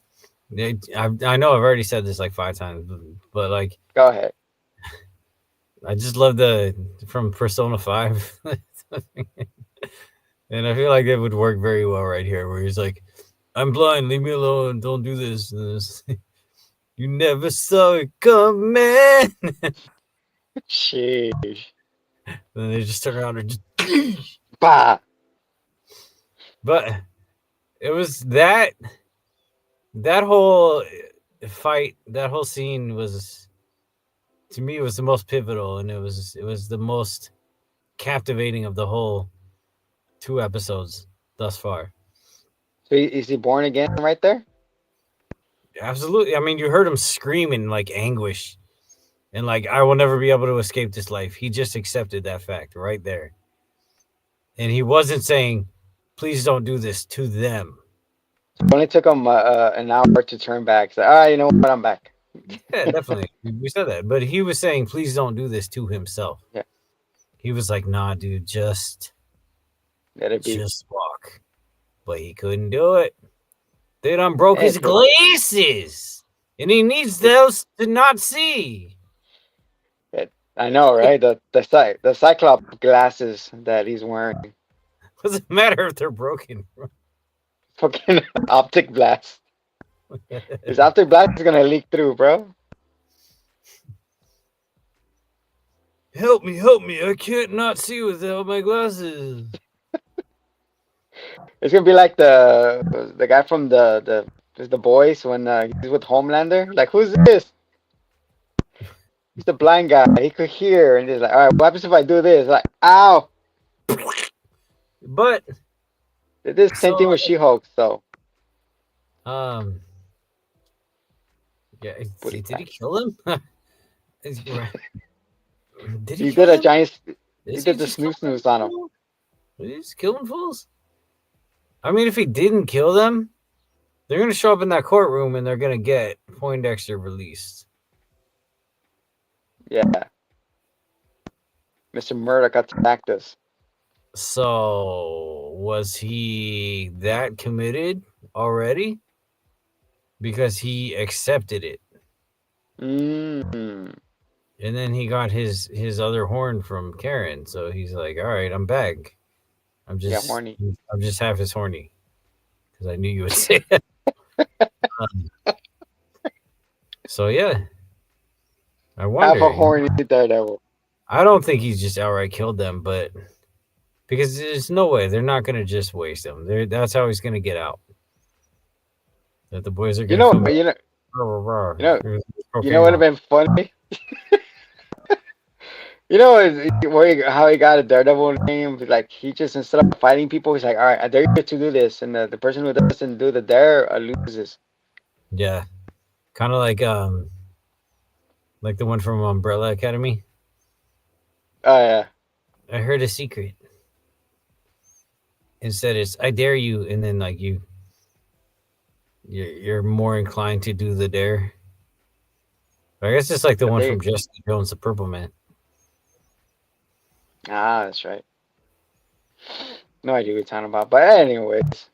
I know I've already said this like 5 times, but like Go ahead. I just love the from Persona 5. And I feel like it would work very well right here, where he's like, "I'm blind, leave me alone, don't do this." And this you never saw it coming. Sheesh. Then they just turn around and just. Bah. But it was that whole fight, that whole scene was, to me, it was the most pivotal, and it was the most captivating of the whole 2 episodes thus far. So is he born again right there? Absolutely. I mean, you heard him screaming like anguish and like, I will never be able to escape this life. He just accepted that fact right there. And he wasn't saying, please don't do this to them. It only took him an hour to turn back. So, all right, you know what? I'm back. Yeah, definitely. We said that. But he was saying, please don't do this to himself. Yeah. He was like, nah, dude, just Let it be. walk. But he couldn't do it. They done broke Hey, his glasses. And he needs those to not see. I know, right? The Cyclops glasses that he's wearing. Doesn't matter if they're broken. Fucking optic blast. His optic blast is gonna leak through, bro. Help me, I can't not see without my glasses. It's gonna be like the guy from the boys when he's with Homelander. Like, who's this? He's the blind guy. He could hear, and he's like, all right, what happens if I do this? Like, ow! But They did the same thing with She-Hulk, so. um yeah, Booty did he clap. kill him? Did he He kill did a him? giant. He Is he did the just killing snooze on him. fools? Is he just killing fools? I mean, if he didn't kill them, they're gonna show up in that courtroom and they're gonna get Poindexter released. Yeah. Mr. Murdoch attacked us. So was he that committed already? Because he accepted it. Mm. And then he got his other horn from Karen, so he's like, "All right, I'm back. Yeah, horny. I'm just half as horny." Because I knew you would say that. So yeah, I wonder. Half a horny Daredevil. I don't think he's just outright killed them, but because there's no way they're not gonna just waste him. That's how he's gonna get out. That the boys are You gonna know, come back. you know, You you know what would have been funny? You know how he got a Daredevil name? Like, he just, instead of fighting people, he's like, all right, I dare you to do this, and the person who doesn't do the dare loses. Yeah, kind of like the one from Umbrella Academy. Oh yeah. I heard a secret. Instead, it's I dare you, and then like you're more inclined to do the dare. I guess it's like the one from Jessica Jones, the Purple Man. Ah, that's right. No idea what you're talking about. But anyways.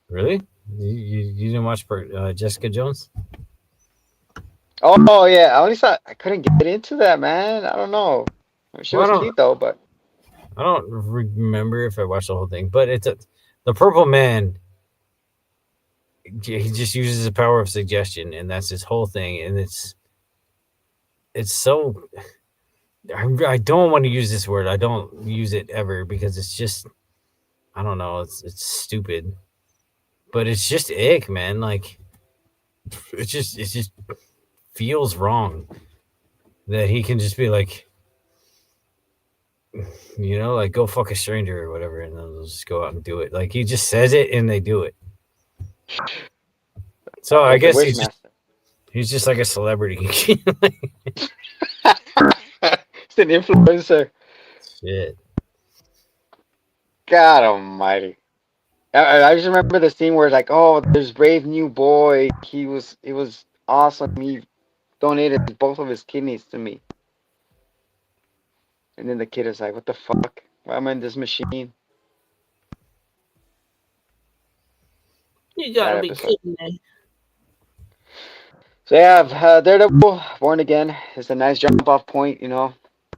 Really? You didn't watch Jessica Jones? Oh yeah, I only saw. I couldn't get into that, man. I don't know. She was cute though, but I don't remember if I watched the whole thing. But the Purple Man. He just uses the power of suggestion, and that's his whole thing. And it's so. I don't want to use this word. I don't use it ever because it's just. I don't know. It's stupid, but it's just ick, man. Like it just feels wrong that he can just be like, like go fuck a stranger or whatever, and then they'll just go out and do it. Like he just says it and they do it. So I guess he's just like a celebrity. He's an influencer. Shit. God almighty. I just remember the scene where it's like, oh, there's brave new boy. It was awesome. He donated both of his kidneys to me. And then the kid is like, what the fuck? Why am I in this machine? You gotta be kidding me. So yeah, Daredevil, Born Again is a nice jump off point.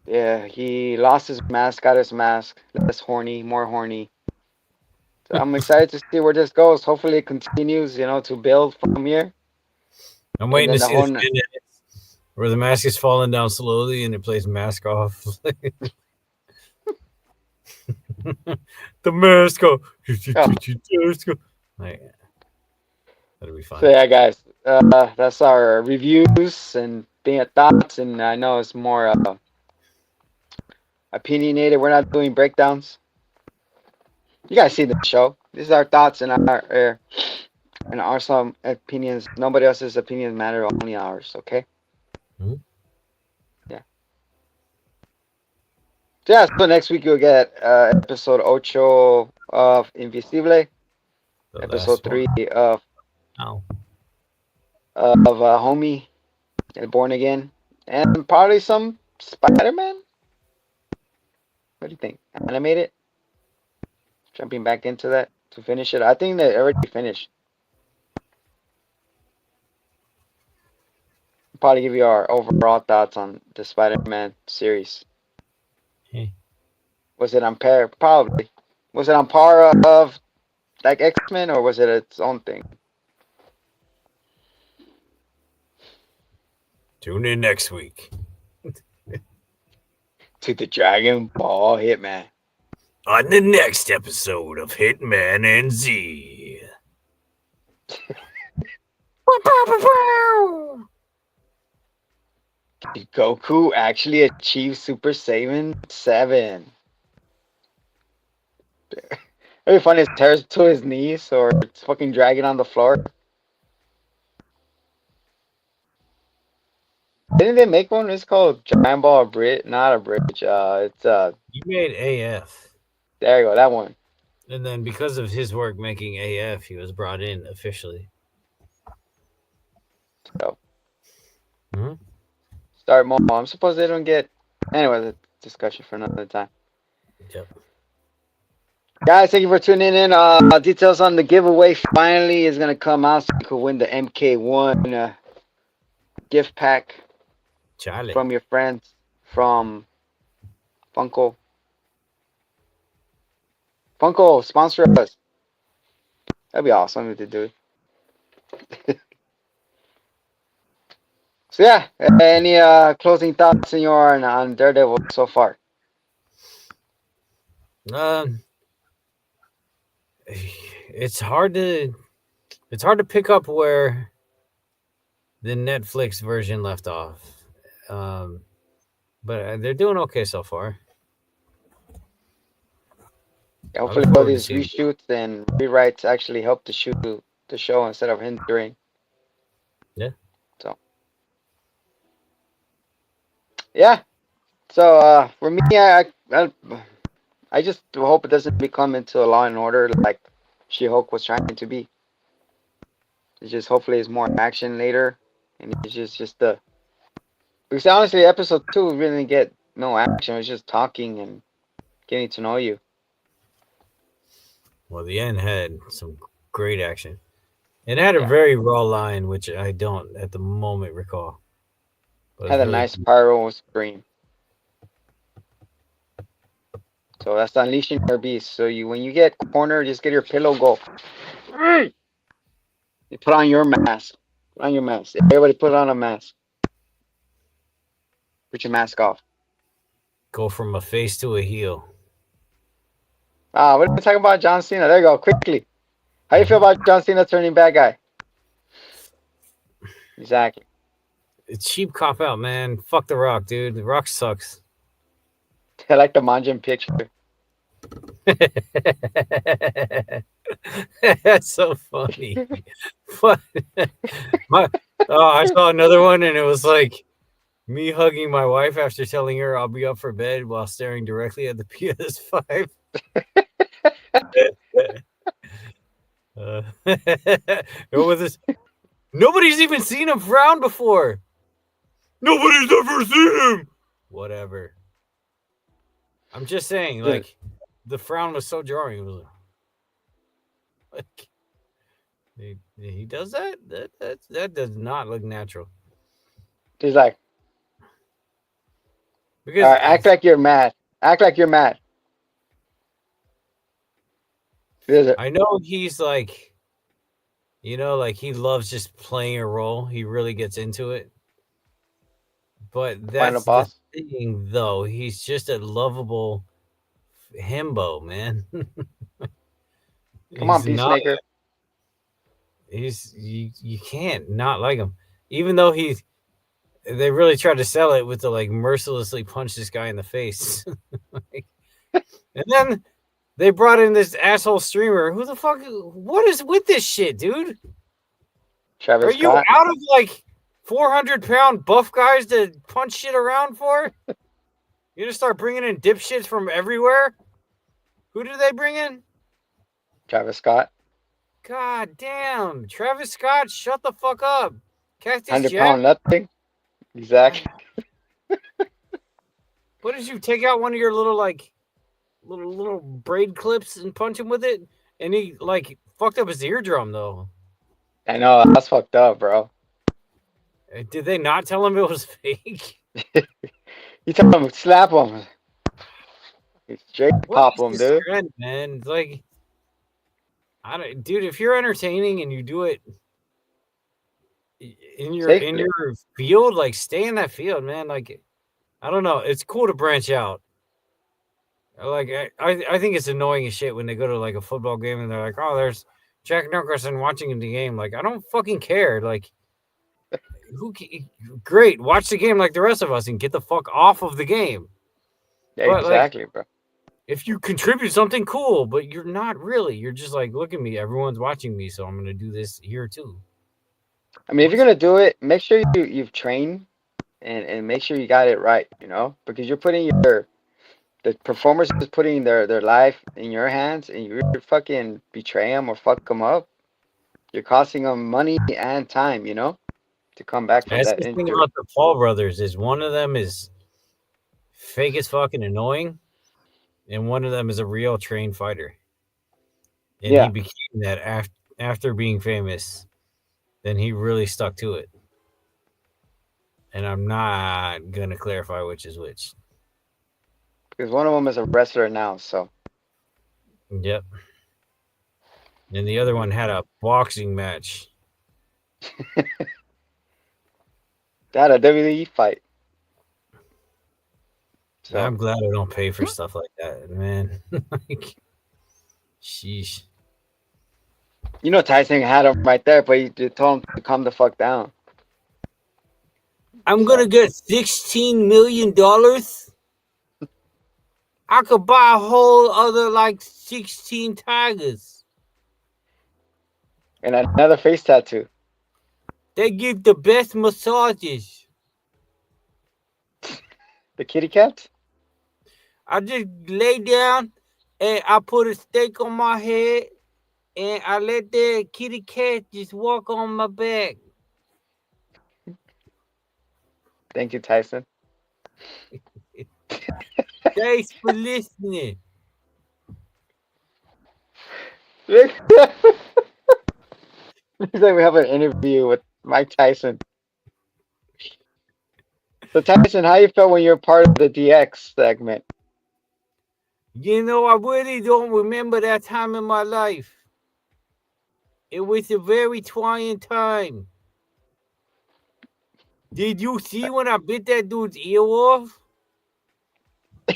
Yeah, he lost his mask, got his mask, less horny, more horny. So I'm excited to see where this goes. Hopefully it continues, to build from here. I'm And waiting then to the see the whole fin where the mask is falling down slowly and it plays mask off. The mask off. oh. Like, that'll be So fun. yeah, guys, that's our reviews and thoughts, and I know it's more opinionated. We're not doing breakdowns. You guys see the show. These are our thoughts and our some opinions. Nobody else's opinions matter, only ours. Okay. Mm-hmm. Yeah. So yeah. So next week you'll get episode ocho of Invisible, The episode last one. 3 of Oh. Homie and Born Again, and probably some Spider-Man. What do you think? Animated? Jumping back into that to finish it. I think they already finished. Probably give you our overall thoughts on the Spider-Man series. Hey. Was it on par? Probably. Was it on par of like X-Men, or was it its own thing? Tune in next week To the Dragon Ball Hitman. on the next episode of Hitman and Z. Did Goku actually achieve Super Saiyan 7? It'd be funny if it tears to his knees or it's fucking dragging on the floor. Didn't they make one? It's called Dragon Ball Bridge. Not a bridge. It's You made AF. there you go. That one. And then because of his work making AF, he was brought in officially. So Mm-hmm. start more. I'm supposed they don't get. Anyway, the discussion for another time. Yep. Guys, thank you for tuning in. Details on the giveaway finally is gonna come out, so you can win the MK1 gift pack Charlie. from your friends from Funko. Funko, sponsor us. That'd be awesome if they do it. So yeah, any closing thoughts in your on Daredevil so far? Um, it's hard to pick up where the Netflix version left off. But they're doing okay so far. Yeah, I hopefully look all forward to these seeing. reshoots and rewrites actually help to shoot the show instead of hindering. Yeah. So yeah. So for me, I just hope it doesn't become into a Law and Order like She-Hulk was trying to be. It's just hopefully it's more action later, and it's just the because honestly, episode 2 really didn't get no action. It was just talking and getting to know you. Well, the end had some great action. It had a Yeah, very raw line, which I don't at the moment recall. But it was had a really nice pyro scream. So that's unleashing your beast. So when you get cornered, just get your pillow, go. You put on your mask. Put on your mask. Everybody put on a mask. Put your mask off. go from a face to a heel. What are we talking about John Cena? There you go. Quickly. How you feel about John Cena turning bad guy? Exactly. It's cheap cop out, man. Fuck The Rock, dude. The Rock sucks. I like the Manjin picture. That's so funny. I saw another one, and it was like me hugging my wife after telling her I'll be up for bed while staring directly at the PS5. What was this? Nobody's even seen him frown before. Nobody's ever seen him. Whatever. I'm just saying, like, the frown was so jarring. It was like He does that? That does not look natural. He's like, Because act like you're mad. Act like you're mad. I know he's like, like he loves just playing a role. He really gets into it. But Final that's the boss. thing, though. He's just a lovable himbo, man. Come on, He's not. Peacemaker. You can't not like him, even though they really tried to sell it with the like mercilessly punch this guy in the face. And then they brought in this asshole streamer. Who the fuck? What is with this shit, dude? Travis Are you Scott. out of like 400-pound buff guys to punch shit around for? You gonna start bringing in dipshits from everywhere? Who did they bring in? Travis Scott. God damn. Travis Scott, shut the fuck up. Cactus 100 Jack. pound nothing. Exactly. What did you take out one of your little like little braid clips and punch him with it? And he like fucked up his eardrum though. I know, that's fucked up, bro. Did they not tell him it was fake? You tell him, slap him. Straight pop What him, is this dude. trend, man? It's like, dude, if you're entertaining and you do it in your field, like stay in that field, man. Like, I don't know. It's cool to branch out. Like, I think it's annoying as shit when they go to like a football game and they're like, oh, there's Jack Nicholson watching the game. Like, I don't fucking care. Like, great, watch the game like the rest of us and get the fuck off of the game. Yeah, But, exactly, bro. If you contribute something cool, but you're not really, you're just like, look at me, everyone's watching me, so I'm gonna do this here too. I mean, if you're gonna do it, make sure you've trained and make sure you got it right, because you're putting the performers is putting their life in your hands, and you're fucking betray them or fuck them up. You're costing them money and time, to come back from That's that the thing injury. about the Paul brothers is one of them is fake as fucking annoying, and one of them is a real trained fighter. And he became that after being famous. Then he really stuck to it. And I'm not gonna clarify which is which. Because one of them is a wrestler now, so. Yep. And the other one had a boxing match. They had a WWE fight. So. I'm glad I don't pay for stuff like that, man. Like, sheesh. Tyson had him right there, but he told him to calm the fuck down. I'm gonna get $16 million. I could buy a whole other like 16 tigers. And another face tattoo. They give the best massages. The kitty cats? I just lay down and I put a steak on my head and I let the kitty cat just walk on my back. Thank you, Tyson. Thanks for listening. Looks like we have an interview with Mike Tyson. So Tyson, how you felt when you're part of the DX segment? I really don't remember that time in my life. It was a very trying time. Did you see when I bit that dude's ear off?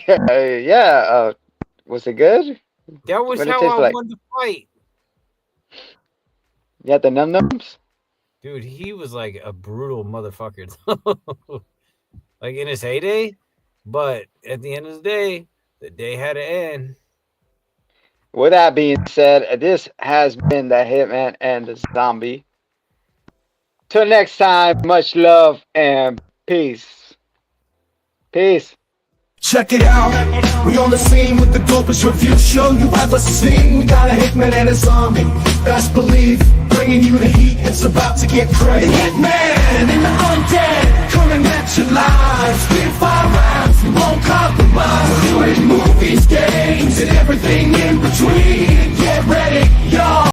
Yeah. Was it good? That was What did it how taste I like? won the fight. You had the num-nums? Dude, he was like a brutal motherfucker. Like in his heyday. But at the end of the day had to end. With that being said, this has been the Hitman and the Zombie. Till next time, much love and peace. Peace. Check it out, we on the scene with the dopest review show you ever seen. We got a hitman and a zombie, best believe, bringing you the heat, it's about to get crazy. The hitman and the undead, coming at you live.